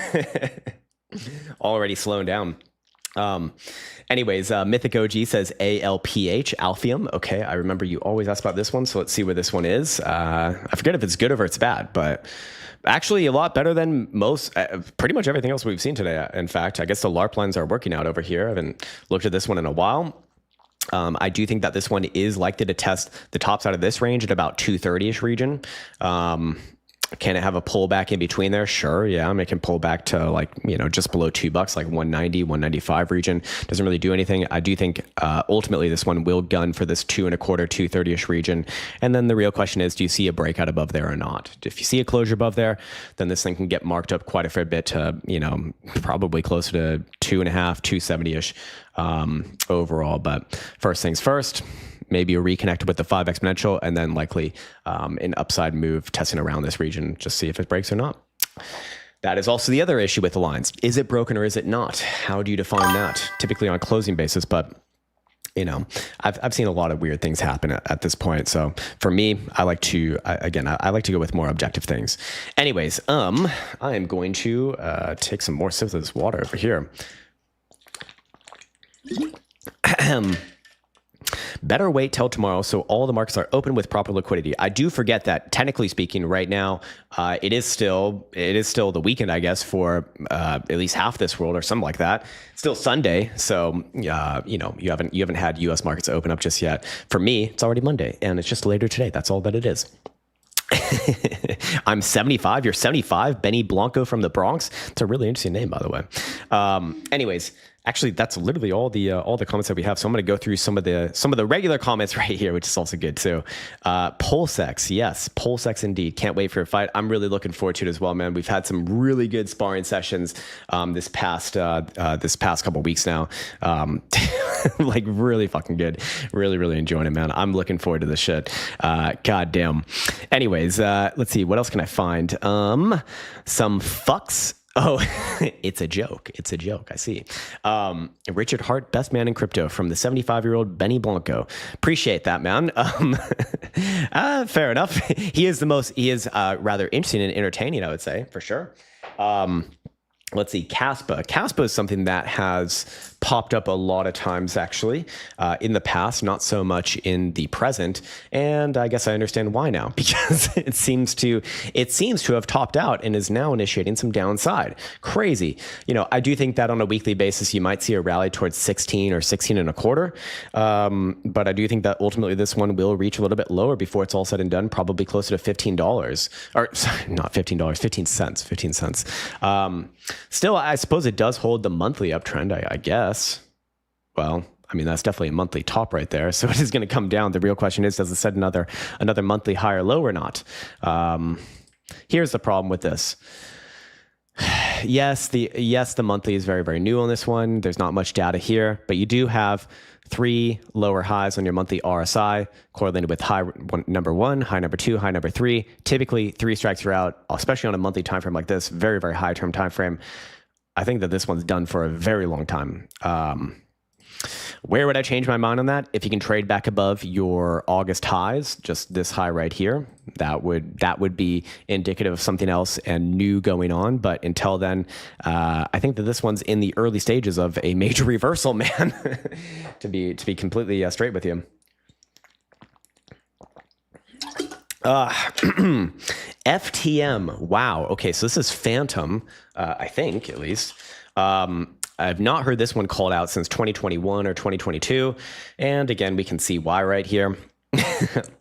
[SPEAKER 1] already slowing down. Anyways, Mythic OG says ALPH, Alphium. Okay, I remember you always ask about this one, so let's see where this one is. I forget if it's good or it's bad, but actually a lot better than most, pretty much everything else we've seen today. In fact, I guess the LARP lines are working out over here. I haven't looked at this one in a while. I do think that this one is likely to test the top side of this range at about 230-ish region. Can it have a pullback in between there? Sure, yeah. It can pull back to just below $2, like 190, 195 region. Doesn't really do anything. I do think ultimately this one will gun for this 2.25, 230-ish region. And then the real question is, do you see a breakout above there or not? If you see a closure above there, then this thing can get marked up quite a fair bit to, probably closer to 2.5, 270-ish overall. But first things first, maybe a reconnect with the 5 exponential, and then likely an upside move testing around this region, just see if it breaks or not. That is also the other issue with the lines. Is it broken or is it not? How do you define that? Typically on a closing basis, but I've seen a lot of weird things happen at this point. So for me, I like to go with more objective things. Anyways, I am going to take some more sips of this water over here. Better wait till tomorrow so all the markets are open with proper liquidity. I do forget that technically speaking, right now, it is still the weekend, I guess, for at least half this world or something like that. It's still Sunday, so you haven't had U.S. markets open up just yet. For me, it's already Monday, and it's just later today. That's all that it is. I'm 75. You're 75. Benny Blanco from the Bronx. It's a really interesting name, by the way. Anyways. Actually, that's literally all the comments that we have. So I'm going to go through some of the regular comments right here, which is also good too. Polsex, yes, Polsex indeed. Can't wait for a fight. I'm really looking forward to it as well, man. We've had some really good sparring sessions this past couple weeks now. Like really fucking good. Really enjoying it, man. I'm looking forward to this shit. God damn. Anyways, let's see. What else can I find? Some fucks. Oh, it's a joke. It's a joke. I see. Richard Hart, best man in crypto from the 75-year-old Benny Blanco. Appreciate that, man. Fair enough. He is rather interesting and entertaining, I would say, for sure. let's see, Caspa. Caspa is something that has popped up a lot of times, actually, in the past, not so much in the present. And I guess I understand why now, because it seems to have topped out and is now initiating some downside. Crazy. I do think that on a weekly basis, you might see a rally towards 16 or 16 and a quarter. But I do think that ultimately this one will reach a little bit lower before it's all said and done, probably closer to $15, or sorry, not $15, 15 cents, 15 cents. Still, I suppose it does hold the monthly uptrend, I guess. Well, I mean, that's definitely a monthly top right there. So it is going to come down. The real question is, does it set another monthly high or low or not? Here's the problem with this. Yes, the monthly is very, very new on this one. There's not much data here, but you do have 3 lower highs on your monthly RSI correlated with number 1, high number 2, high number 3. Typically 3 strikes you're out, especially on a monthly time frame like this, very, very high term time frame. I think that this one's done for a very long time. Where would I change my mind on that? If you can trade back above your August highs, just this high right here, that would be indicative of something else and new going on. But until then, I think that this one's in the early stages of a major reversal, man. to be completely straight with you. FTM. Wow. Okay, so this is Phantom, I think at least. I've not heard this one called out since 2021 or 2022. And again, we can see why right here. This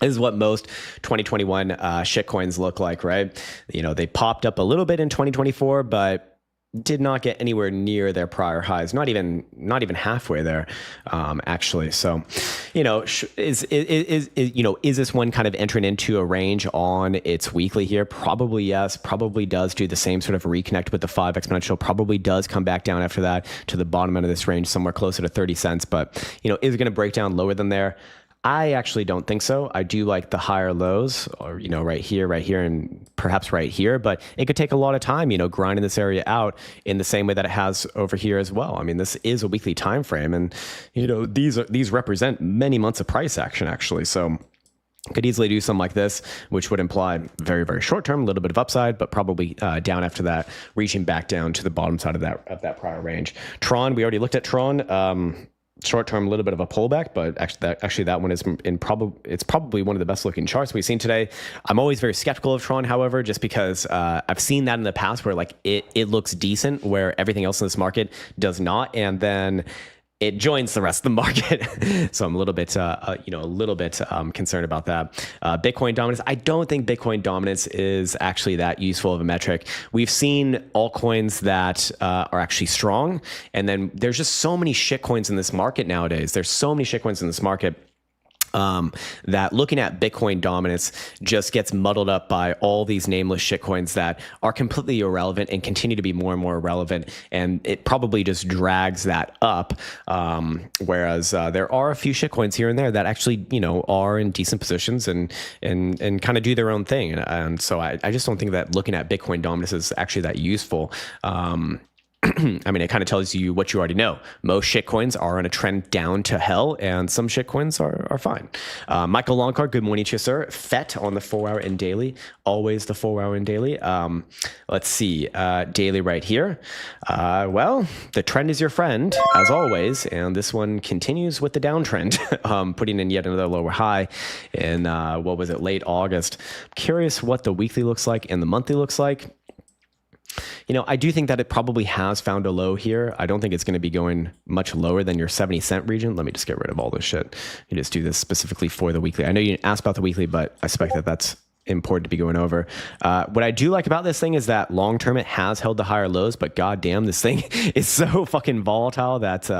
[SPEAKER 1] is what most 2021 shitcoins look like, right? They popped up a little bit in 2024, but did not get anywhere near their prior highs, not even halfway there, actually. So, is this one kind of entering into a range on its weekly here? Probably yes. Probably does do the same sort of reconnect with the 5 exponential. Probably does come back down after that to the bottom end of this range, somewhere closer to 30 cents. But is it going to break down lower than there? I actually don't think so. I do like the higher lows, or right here, and perhaps right here, but it could take a lot of time, grinding this area out in the same way that it has over here as well. I mean, this is a weekly time frame, and these represent many months of price action, actually. So could easily do something like this, which would imply very, very short term, a little bit of upside, but probably down after that, reaching back down to the bottom side of that prior range. Tron, we already looked at Tron. Short term, a little bit of a pullback, but actually that one is it's probably one of the best looking charts we've seen today. I'm always very skeptical of Tron, however, just because I've seen that in the past where it looks decent, where everything else in this market does not, and then it joins the rest of the market. So I'm a little bit concerned about that. Bitcoin dominance. I don't think Bitcoin dominance is actually that useful of a metric. We've seen altcoins that are actually strong. And then there's just so many shitcoins in this market nowadays. There's so many shitcoins in this market that looking at Bitcoin dominance just gets muddled up by all these nameless shitcoins that are completely irrelevant and continue to be more and more irrelevant. And it probably just drags that up. Whereas there are a few shitcoins here and there that actually, are in decent positions and kind of do their own thing. And so I just don't think that looking at Bitcoin dominance is actually that useful. I mean, it kind of tells you what you already know. Most shitcoins are on a trend down to hell, and some shitcoins are fine. Michael Longcard, good morning to you, sir. FET on the 4-hour and daily, always the 4-hour and daily. Let's see, daily right here. Well, the trend is your friend, as always, and this one continues with the downtrend, putting in yet another lower high in, late August. I'm curious what the weekly looks like and the monthly looks like. I do think that it probably has found a low here. I don't think it's going to be going much lower than your 70-cent region. Let me just get rid of all this shit. You just do this specifically for the weekly. I know you didn't ask about the weekly, but I suspect that that's important to be going over. What I do like about this thing is that long term it has held the higher lows, but goddamn, this thing is so fucking volatile that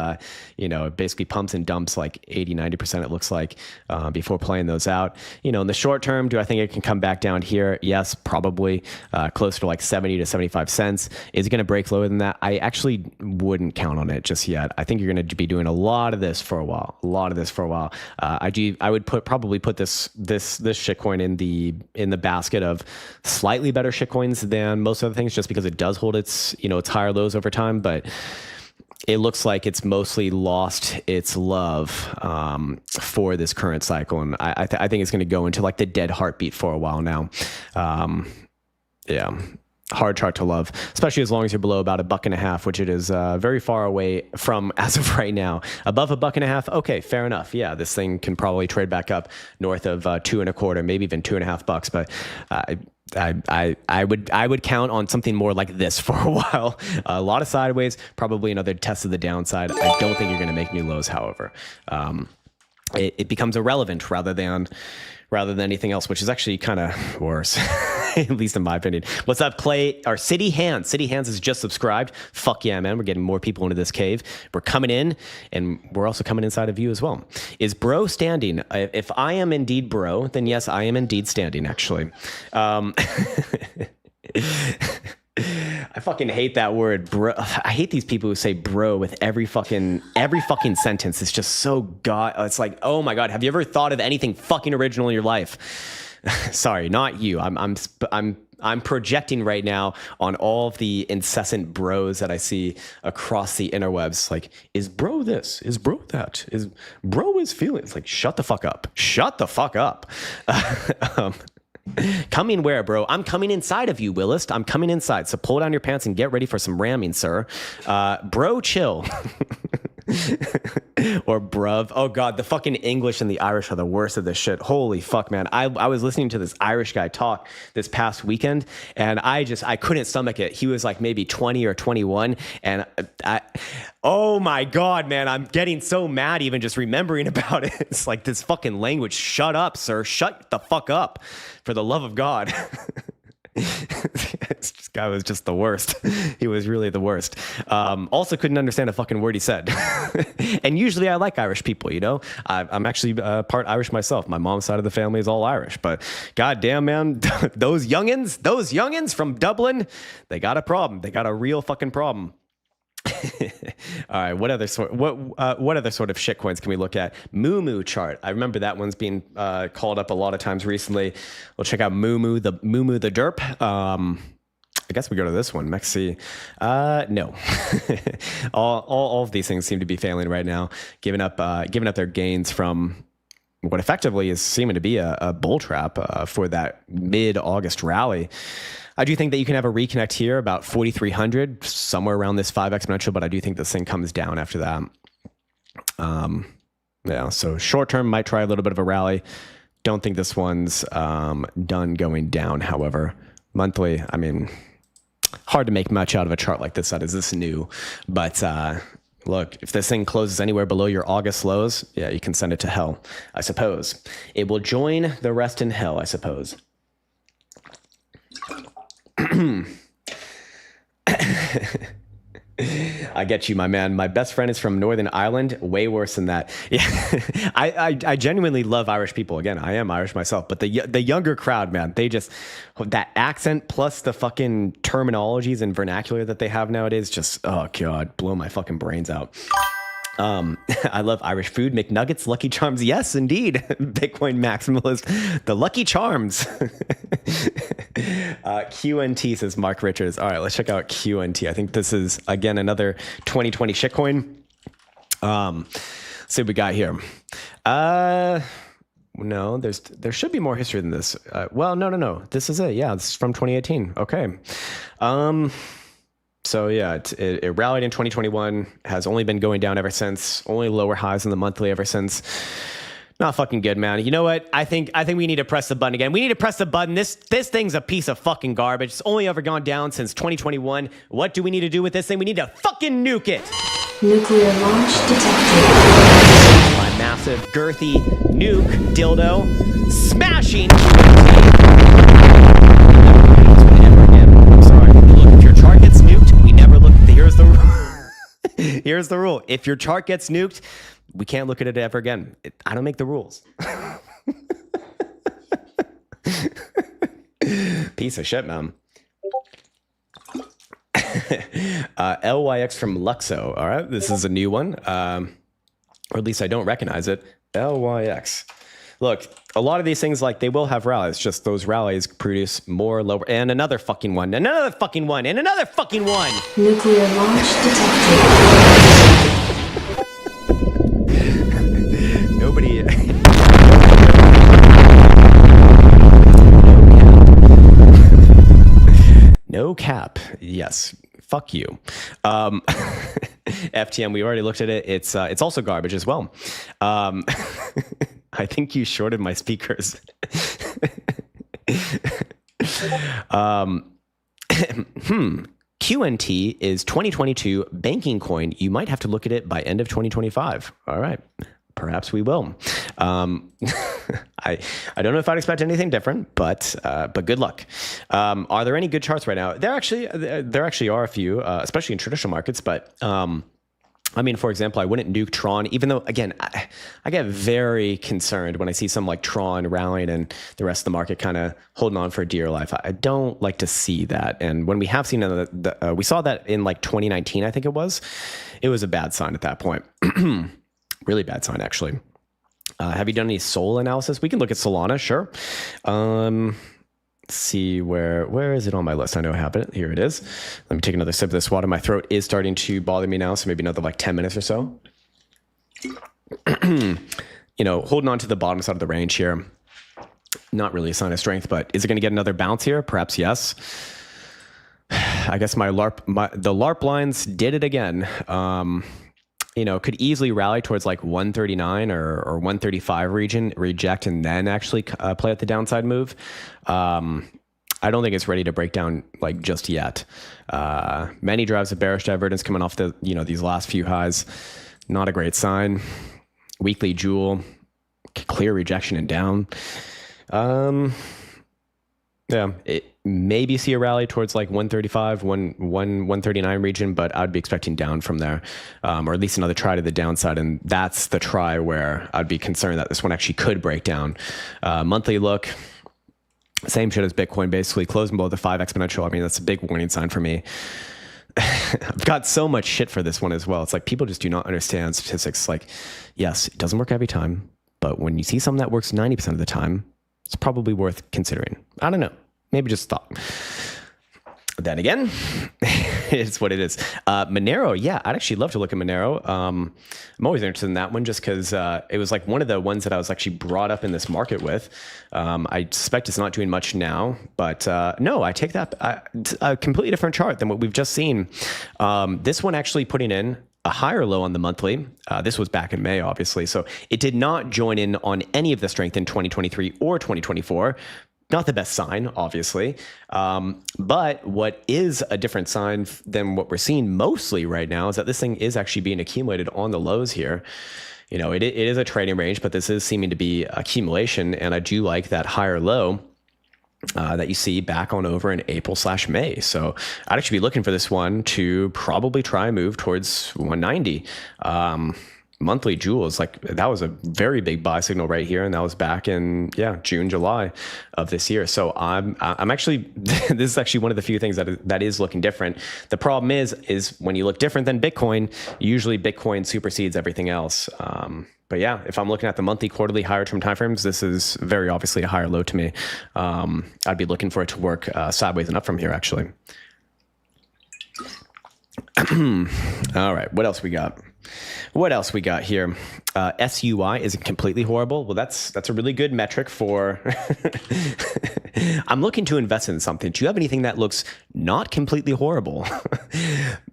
[SPEAKER 1] it basically pumps and dumps like 80-90% it looks like before playing those out. In the short term, do I think it can come back down here? Yes, probably closer to like 70 to 75 cents. Is it going to break lower than that? I actually wouldn't count on it just yet. I think you're going to be doing a lot of this for a while. I would probably put this shitcoin in the basket of slightly better shitcoins than most other things, just because it does hold its higher lows over time, but it looks like it's mostly lost its love for this current cycle, and I think it's going to go into like the dead heartbeat for a while now. Yeah. hard chart to love, especially as long as you're below about $1.50, which it is very far away from as of right now. Above $1.50, okay, fair enough. Yeah, this thing can probably trade back up north of $2.25, maybe even $2.50. But I would count on something more like this for a while. A lot of sideways, probably another test of the downside. I don't think you're going to make new lows. However, it becomes irrelevant rather than anything else, which is actually kind of worse, at least in my opinion. What's up, Clay? Our City Hands. City Hands has just subscribed. Fuck yeah, man. We're getting more people into this cave. We're coming in, and we're also coming inside of you as well. Is bro standing? If I am indeed bro, then yes, I am indeed standing, actually. I fucking hate that word, bro. I hate these people who say bro with every fucking sentence. It's just so it's like, oh my God, have you ever thought of anything fucking original in your life? Sorry, not you. I'm projecting right now on all of the incessant bros that I see across the interwebs. Like, is bro this? Is bro that? Is bro is feeling? It's like, shut the fuck up. Shut the fuck up. Coming where, bro? I'm coming inside of you, Willist. I'm coming inside. So pull down your pants and get ready for some ramming, sir. Bro, chill. Or bruv. Oh God, the fucking English and the Irish are the worst of this shit. Holy fuck, man. I was listening to this Irish guy talk this past weekend, and I couldn't stomach it. He was like maybe 20 or 21, and oh my God, man, I'm getting so mad even just remembering about it. It's like, this fucking language. Shut up, sir. Shut the fuck up, for the love of God. This guy was just the worst. He was really the worst. Also couldn't understand a fucking word he said. And usually I like Irish people, you know. I'm actually part Irish myself. My mom's side of the family is all Irish. But goddamn, man, those youngins from Dublin, they got a problem. They got a real fucking problem. All right, what other sort of shit coins can we look at? Moo chart. I remember that one's been called up a lot of times recently. We'll check out Moo the derp. I guess we go to this one, Mexi. No. all of these things seem to be failing right now, giving up their gains from what effectively is seeming to be a bull trap for that mid-August rally. I do think that you can have a reconnect here about 4,300, somewhere around this 5 exponential, but I do think this thing comes down after that. Yeah, so short term might try a little bit of a rally. Don't think this one's done going down, however. Monthly, I mean, hard to make much out of a chart like this that is this new. But look, if this thing closes anywhere below your August lows, yeah, you can send it to hell, I suppose. It will join the rest in hell, I suppose. I get you, my man. My best friend is from Northern Ireland. Way worse than that. Yeah, I genuinely love Irish people. Again, I am Irish myself, but the younger crowd, man, they just, that accent plus the fucking terminologies and vernacular that they have nowadays, just, oh God, blow my fucking brains out. I love Irish food, McNuggets, Lucky Charms. Yes, indeed. Bitcoin maximalist, the Lucky Charms. QNT, says Mark Richards. All right, let's check out QNT. I think this is, again, another 2020 shitcoin. See what we got here. No, there should be more history than this. Well, no. This is it. Yeah, this is from 2018. Okay. So yeah, it rallied in 2021, has only been going down ever since, only lower highs in the monthly ever since. Not fucking good, man. You know what? I think we need to press the button again. We need to press the button. This thing's a piece of fucking garbage. It's only ever gone down since 2021. What do we need to do with this thing? We need to fucking nuke it.
[SPEAKER 2] Nuclear launch detected.
[SPEAKER 1] My massive, girthy nuke dildo smashing. Here's the rule. If your chart gets nuked, we can't look at it ever again. I don't make the rules. Piece of shit, man. LYX from Luxo. All right, this is a new one. Or at least I don't recognize it. LYX. Look, a lot of these things, like, they will have rallies. Just those rallies produce more lower. And another fucking one. And another fucking one. And another fucking one.
[SPEAKER 2] Nuclear launch detected.
[SPEAKER 1] Nobody. No no cap. Yes. Fuck you. FTM, we already looked at it. It's also garbage as well. I think you shorted my speakers. QNT is 2022 banking coin. You might have to look at it by end of 2025. All right. Perhaps we will. I don't know if I'd expect anything different, but good luck. Are there any good charts right now? There actually are a few, especially in traditional markets. But I mean, for example, I wouldn't nuke Tron, even though, again, I get very concerned when I see some like Tron rallying and the rest of the market kind of holding on for dear life. I don't like to see that. And when we have seen we saw that in like 2019, I think it was a bad sign at that point. Really bad sign, actually. Have you done any Sol analysis? We can look at Solana, sure. Let's see, where is it on my list? I know I have it. Here it is. Let me take another sip of this water. My throat is starting to bother me now, so maybe another like 10 minutes or so. Holding on to the bottom side of the range here. Not really a sign of strength, but is it going to get another bounce here? Perhaps yes. I guess the LARP lines did it again. Could easily rally towards like 139 or 135 region, reject, and then actually play at the downside move. I don't think it's ready to break down like just yet. Many drives of bearish divergence coming off these last few highs. Not a great sign. Weekly jewel, clear rejection and down. It maybe see a rally towards like 135, 139 region, but I'd be expecting down from there, or at least another try to the downside. And that's the try where I'd be concerned that this one actually could break down. Monthly look, same shit as Bitcoin, basically closing below the 5 exponential. I mean, that's a big warning sign for me. I've got so much shit for this one as well. It's like people just do not understand statistics. Like, yes, it doesn't work every time, but when you see something that works 90% of the time, it's probably worth considering. I don't know. Maybe just thought. Then again, it's what it is. Monero, yeah, I'd actually love to look at Monero. I'm always interested in that one just because it was like one of the ones that I was actually brought up in this market with. I suspect it's not doing much now, but no, I take that a completely different chart than what we've just seen. This one actually putting in a higher low on the monthly. This was back in May, obviously. So it did not join in on any of the strength in 2023 or 2024. Not the best sign, obviously. But what is a different sign than what we're seeing mostly right now is that this thing is actually being accumulated on the lows here. It is a trading range, but this is seeming to be accumulation. And I do like that higher low that you see back on over in April/May. So I'd actually be looking for this one to probably try and move towards 190. Monthly jewels, like that was a very big buy signal right here, and that was back in June, July of this year. So I'm actually this is actually one of the few things that is looking different. The problem is when you look different than Bitcoin, usually Bitcoin supersedes everything else. But yeah, if I'm looking at the monthly, quarterly, higher term timeframes, this is very obviously a higher low to me. I'd be looking for it to work sideways and up from here, actually. All right, what else we got? What else we got here? SUI isn't completely horrible. Well, that's a really good metric for. I'm looking to invest in something. Do you have anything that looks not completely horrible?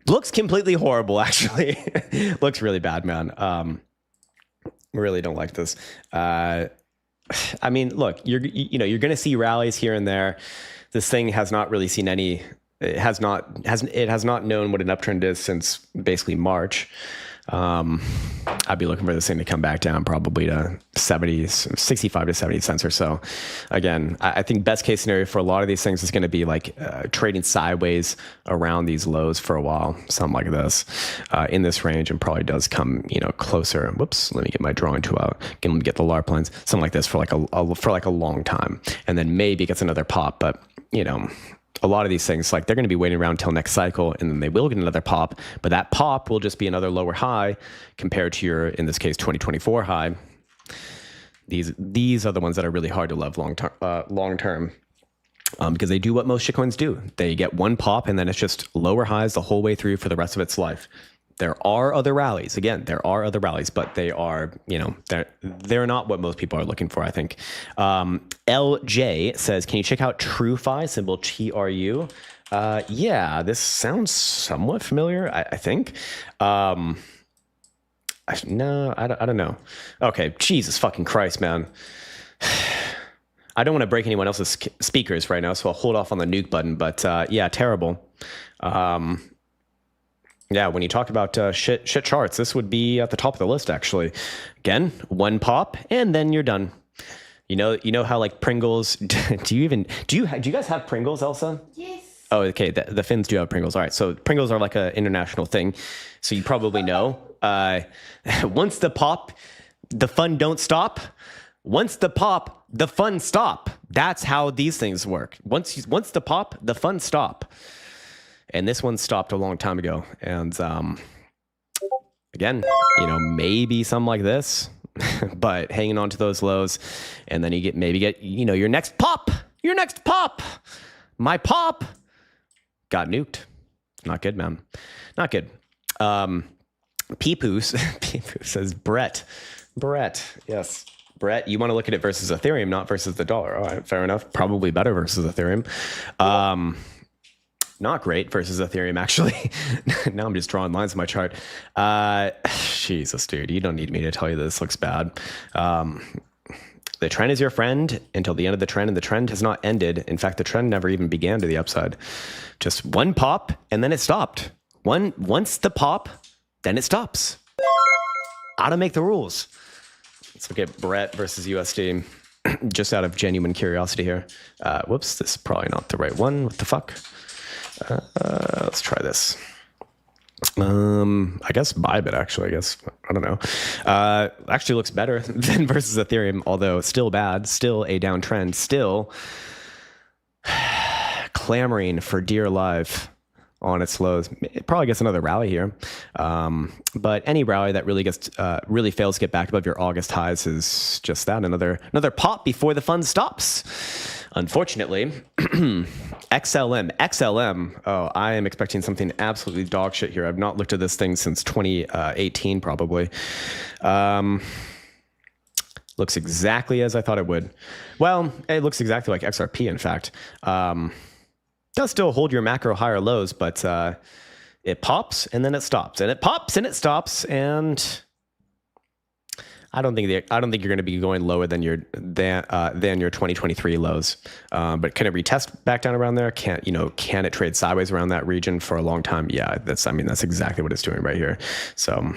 [SPEAKER 1] Looks completely horrible, actually. Looks really bad, man. Really don't like this. I mean, look, you're going to see rallies here and there. This thing has not really seen any. It has not known what an uptrend is since basically March. I'd be looking for this thing to come back down probably to 65 to 70 cents or so. Again, I think best case scenario for a lot of these things is going to be like trading sideways around these lows for a while, something like this, in this range, and probably does come closer. Whoops, let me get my drawing tool out. Get the LARP lines, something like this for like a long time, and then maybe gets another pop, but a lot of these things, like they're going to be waiting around until next cycle, and then they will get another pop, but that pop will just be another lower high compared to your, in this case, 2024 high. These are the ones that are really hard to love long term, because they do what most shitcoins do. They get one pop, and then it's just lower highs the whole way through for the rest of its life. There are other rallies. Again, there are other rallies, but they are, they're not what most people are looking for, I think. LJ says, can you check out TrueFi, symbol TRU? Yeah, this sounds somewhat familiar, I think. No, I don't know. Okay, Jesus fucking Christ, man. I don't want to break anyone else's speakers right now, so I'll hold off on the nuke button. But yeah, terrible. Yeah, when you talk about shit charts, this would be at the top of the list, actually. Again, one pop, and then you're done. You know how like Pringles. Do you guys have Pringles, Elsa?
[SPEAKER 2] Yes.
[SPEAKER 1] Oh, okay. The Finns do have Pringles. All right, so Pringles are like an international thing, so you probably know. Once the pop, the fun don't stop. Once the pop, the fun stop. That's how these things work. Once the pop, the fun stop. And this one stopped a long time ago. And again, maybe something like this, but hanging on to those lows, and then you maybe get your next pop. My pop got nuked. Not good, man. Not good. Peepoo says Brett, yes. Brett, you want to look at it versus Ethereum, not versus the dollar. All right, fair enough. Probably better versus Ethereum. Not great versus Ethereum, actually. Now I'm just drawing lines in my chart. Jesus, dude, you don't need me to tell you this looks bad. The trend is your friend until the end of the trend, and the trend has not ended. In fact, the trend never even began to the upside. Just one pop, and then it stopped. Once the pop, then it stops. How to make the rules. Let's look at Brett versus USD, just out of genuine curiosity here. Whoops, this is probably not the right one. What the fuck? Let's try this. I guess Bybit, actually. I don't know. Actually looks better than versus Ethereum, although still bad, still a downtrend, still clamoring for dear life on its lows. It probably gets another rally here. But any rally that really fails to get back above your August highs is just that, another pop before the fun stops. Unfortunately, XLM. Oh, I am expecting something absolutely dog shit here. I've not looked at this thing since 2018, probably. Looks exactly as I thought it would. Well, it looks exactly like XRP, in fact. Does still hold your macro higher lows, but it pops and then it stops, and it pops and it stops, and I don't think you're going to be going lower than your 2023 lows. But can it retest back down around there? Can it trade sideways around that region for a long time? Yeah, that's exactly what it's doing right here. So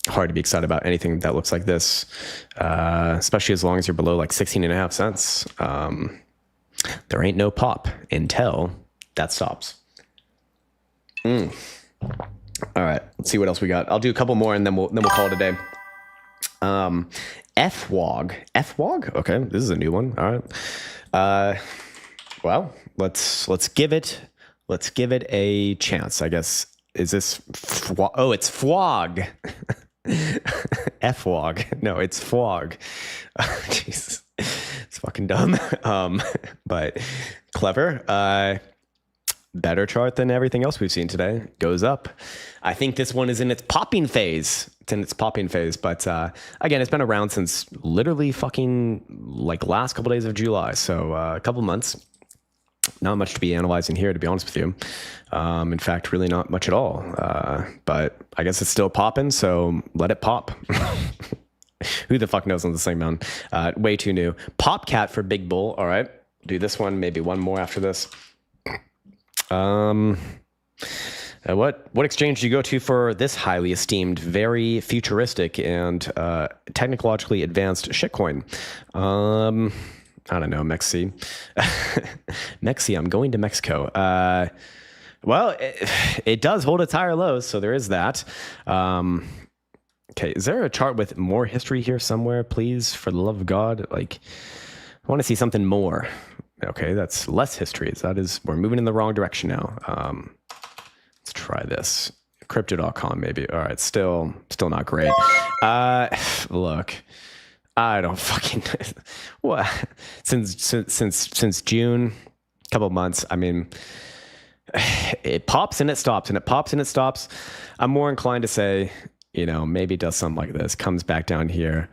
[SPEAKER 1] hard to be excited about anything that looks like this, especially as long as you're below like 16.5 cents. There ain't no pop until that stops. All right, let's see what else we got. I'll do a couple more and then we'll call it a day. FWOG. Okay, this is a new one. All right. Well, let's give it a chance, I guess. Is this oh, it's FWOG. FWOG. No, it's FWOG. Jesus. It's fucking dumb. But clever. Better chart than everything else we've seen today. Goes up. I think this one is in its popping phase. But again, it's been around since literally fucking like last couple days of July. So a couple months. Not much to be analyzing here, to be honest with you. In fact, really not much at all. But I guess it's still popping, so let it pop. Who the fuck knows on this thing, man? Way too new. Popcat for Big Bull. All right. Do this one, maybe one more after this. What exchange do you go to for this highly esteemed, very futuristic, and technologically advanced shitcoin? I don't know, Mexi. Mexi, I'm going to Mexico. Well, it does hold its higher lows, so there is that. Okay, is there a chart with more history here somewhere, please? For the love of God, like, I want to see something more. Okay, that's less history. We're moving in the wrong direction now. Let's try this. Crypto.com, maybe. All right, still not great. Look, I don't fucking what since June, couple months. I mean, it pops and it stops, and it pops and it stops. I'm more inclined to say, maybe it does something like this, comes back down here,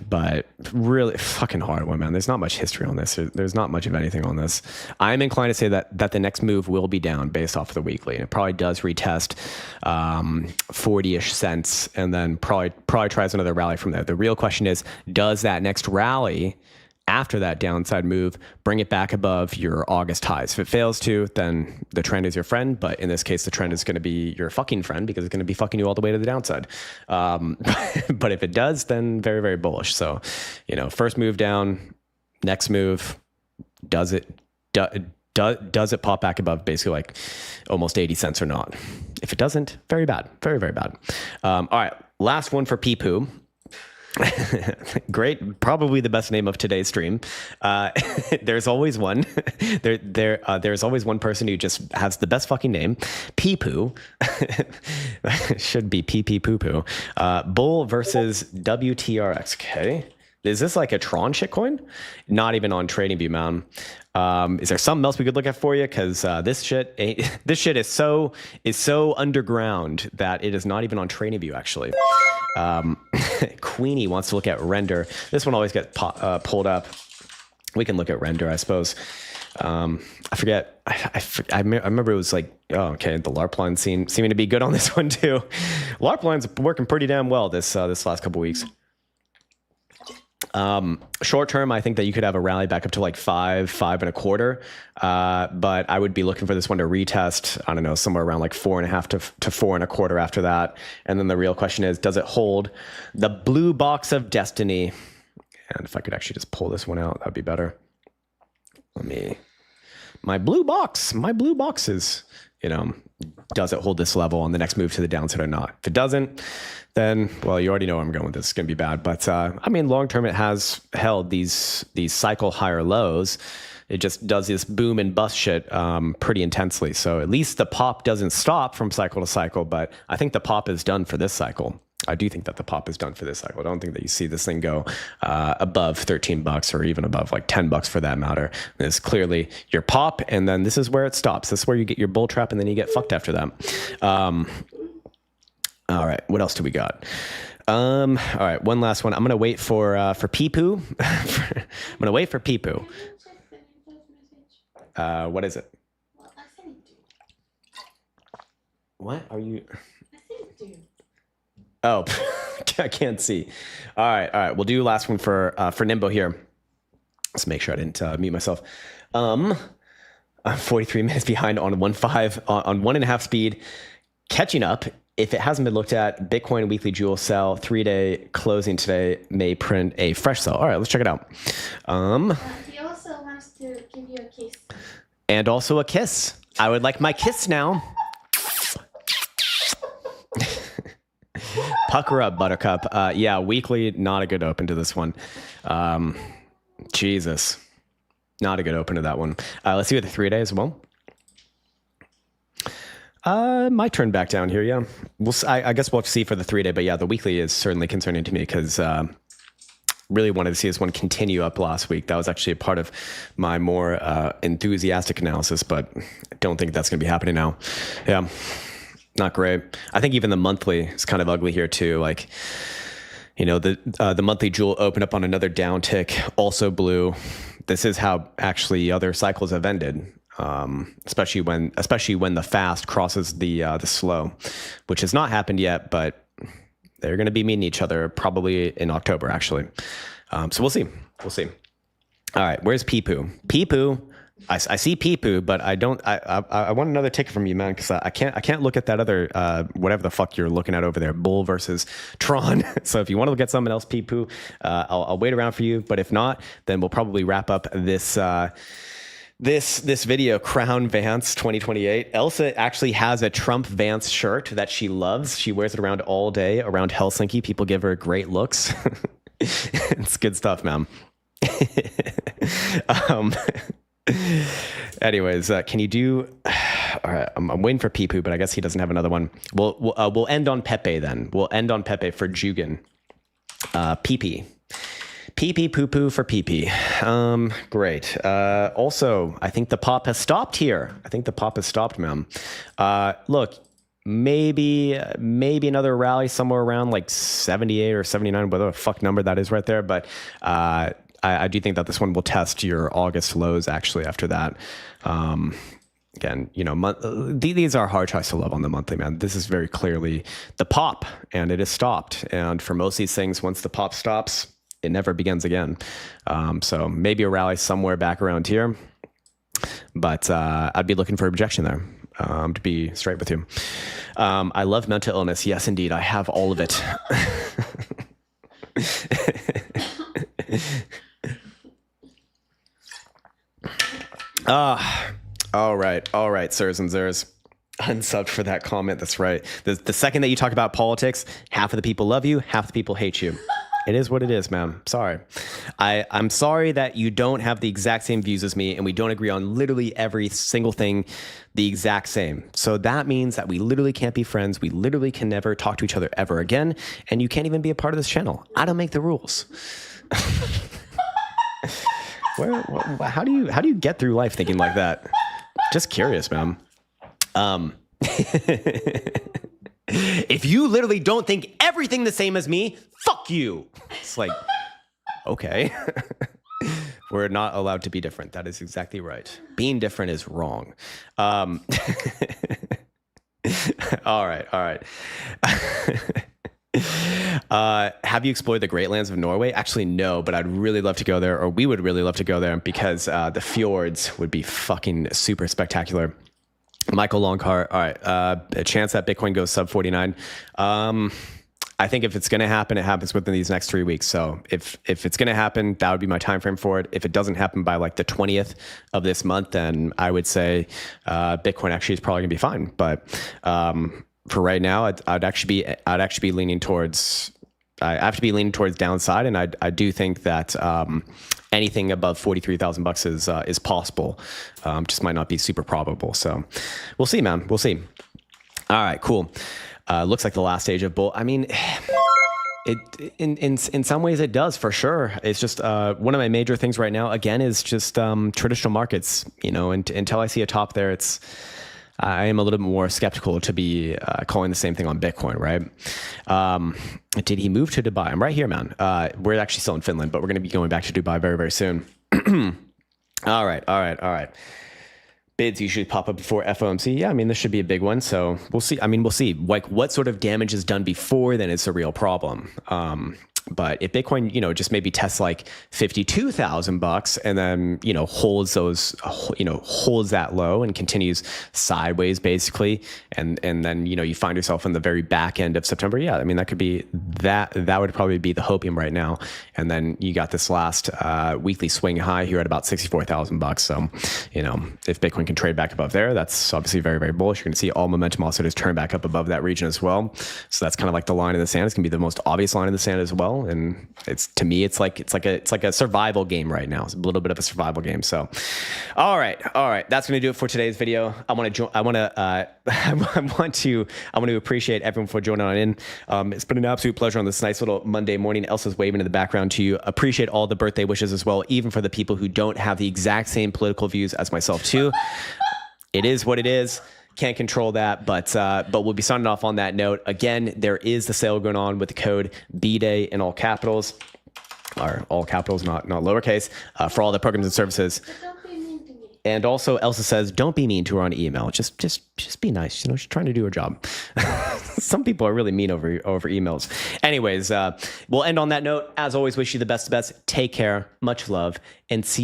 [SPEAKER 1] But really fucking hard one, man. There's not much history on this. There's not much of anything on this. I'm inclined to say that the next move will be down based off of the weekly. And it probably does retest 40-ish cents and then probably tries another rally from there. The real question is, does that next rally after that downside move bring it back above your August highs? If it fails to, then the trend is your friend. But in this case, the trend is going to be your fucking friend because it's going to be fucking you all the way to the downside. But if it does, then very, very bullish. So, first move down, next move, does it pop back above basically like almost 80 cents or not? If it doesn't, very bad, very, very bad. All right, last one for Peepoo. Great, probably the best name of today's stream. There's always one. There's always one person who just has the best fucking name. Peepoo. Should be pee poo poo. Bull versus WTRX. Okay. Is this like a Tron shitcoin? Not even on TradingView, man. Is there something else we could look at for you? Because this shit is so underground that it is not even on TradingView actually. Queenie wants to look at render. This one always gets pulled up. We can look at render, I suppose. I forget. I remember it was like, oh, okay. The LARP line seeming to be good on this one too. LARP line's working pretty damn well this last couple weeks. Short term, I think that you could have a rally back up to like 5.25. But I would be looking for this one to retest, I don't know, somewhere around like 4.5 to 4.25 after that. And then the real question is, does it hold the blue box of destiny? And if I could actually just pull this one out, that'd be better. My blue box is, does it hold this level on the next move to the downside or not? If it doesn't, then, well, you already know where I'm going with this. It's going to be bad. But, long term, it has held these cycle higher lows. It just does this boom and bust shit pretty intensely. So at least the pop doesn't stop from cycle to cycle. But I think the pop is done for this cycle. I do think that the pop is done for this cycle. I don't think that you see this thing go above $13 or even above like $10 for that matter. This is clearly your pop, and then this is where it stops. This is where you get your bull trap, and then you get fucked after that. All right, what else do we got? All right, one last one. I'm gonna wait for Peepoo. I'm gonna wait for Peepoo. What is it? What are you? Oh, I can't see. All right. We'll do last one for Nimbo here. Let's make sure I didn't mute myself. I'm 43 minutes behind on 1.5 on 1.5 speed, catching up. If it hasn't been looked at, Bitcoin weekly jewel sell 3-day closing today may print a fresh sell. All right, let's check it out.
[SPEAKER 3] He also wants to give you a kiss.
[SPEAKER 1] And also a kiss. I would like my kiss now. Pucker up, Buttercup. Yeah, weekly, not a good open to this one. Jesus. Not a good open to that one. Let's see what the 3-day as well. Might turn back down here, yeah. I guess we'll have to see for the 3-day, but yeah, the weekly is certainly concerning to me because really wanted to see this one continue up last week. That was actually a part of my more enthusiastic analysis, but I don't think that's going to be happening now. Yeah, not great. I think even the monthly is kind of ugly here too. Like, the monthly jewel opened up on another down tick, also blue. This is how actually other cycles have ended. Especially when the fast crosses the slow, which has not happened yet, but they're going to be meeting each other probably in October, actually. So we'll see. All right, where's Peepoo? Peepoo, I see Peepoo, but I don't. I want another ticket from you, man, because I can't look at that other whatever the fuck you're looking at over there, Bull versus Tron. So if you want to look at something else, Peepoo, I'll wait around for you. But if not, then we'll probably wrap up this. This video, Krown Vance 2028. Elsa actually has a Trump Vance shirt that she loves. She wears it around all day around Helsinki. People give her great looks. It's good stuff, man. Anyways, can you do? All right, I'm waiting for Peepoo, but I guess he doesn't have another one. We'll end on Pepe then. We'll end on Pepe for Jugan. PP. Pee-pee poo-poo for pee-pee. Great. Also, I think the pop has stopped here. I think the pop has stopped, ma'am. Look, maybe another rally somewhere around like 78 or 79, whatever the fuck number that is right there. But I do think that this one will test your August lows actually after that. Again, these are hard tries to love on the monthly, man. This is very clearly the pop, and it is stopped. And for most of these things, once the pop stops, it never begins again. So maybe a rally somewhere back around here, but I'd be looking for a rejection there, to be straight with you. I love mental illness. Yes, indeed. I have all of it. All right, sirs and sirs. Unsubbed for that comment. That's right. The second that you talk about politics, half of the people love you, half the people hate you. It is what it is, man. Sorry. I'm sorry that you don't have the exact same views as me and we don't agree on literally every single thing the exact same. So that means that we literally can't be friends. We literally can never talk to each other ever again. And you can't even be a part of this channel. I don't make the rules. How do you get through life thinking like that? Just curious, man. If you literally don't think everything the same as me, fuck you. It's like, okay. We're not allowed to be different. That is exactly right. Being different is wrong. All right. Have you explored the Great Lands of Norway? Actually, no, but I'd really love to go there, or we would really love to go there because the fjords would be fucking super spectacular. Michael Longcar, all right, a chance that Bitcoin goes sub 49. I think if it's going to happen, it happens within these next 3 weeks. So if it's going to happen, that would be my time frame for it. If it doesn't happen by like the 20th of this month, then I would say Bitcoin actually is probably going to be fine. But for right now, I'd actually be leaning towards. I have to be leaning towards downside, and I do think that anything above $43,000 is possible. Just might not be super probable. So we'll see, man. We'll see. All right, cool. Looks like the last stage of bull. I mean, in some ways it does for sure. It's just one of my major things right now. Again, is just traditional markets. Until I see a top there, I am a little bit more skeptical to be calling the same thing on Bitcoin, right? Did he move to Dubai? I'm right here, man. We're actually still in Finland, but we're going to be going back to Dubai very, very soon. All right. Bids usually pop up before FOMC. Yeah, I mean, this should be a big one. So we'll see. I mean, we'll see. Like, what sort of damage is done before, then it's a real problem. But if Bitcoin, just maybe tests like $52,000 and then, holds that low and continues sideways basically. And then, you find yourself in the very back end of September. Yeah. I mean, that could be that would probably be the hopium right now. And then you got this last weekly swing high here at about $64,000. So, if Bitcoin can trade back above there, that's obviously very, very bullish. You're going to see all momentum also just turn back up above that region as well. So that's kind of like the line in the sand. It's going to be the most obvious line in the sand as well. And to me, it's like a survival game right now. It's a little bit of a survival game. So, all right. That's going to do it for today's video. I want to appreciate everyone for joining on in. It's been an absolute pleasure on this nice little Monday morning. Elsa's waving in the background to you. Appreciate all the birthday wishes as well, even for the people who don't have the exact same political views as myself too. It is what it is. Can't control that, but we'll be signing off on that note. Again, there is the sale going on with the code BDAY in all capitals, or all capitals, not lowercase, for all the programs and services.
[SPEAKER 3] But don't be mean to me.
[SPEAKER 1] And also, Elsa says, don't be mean to her on email. Just be nice. She's trying to do her job. Some people are really mean over emails. Anyways, we'll end on that note. As always, wish you the best of best. Take care. Much love, and see you.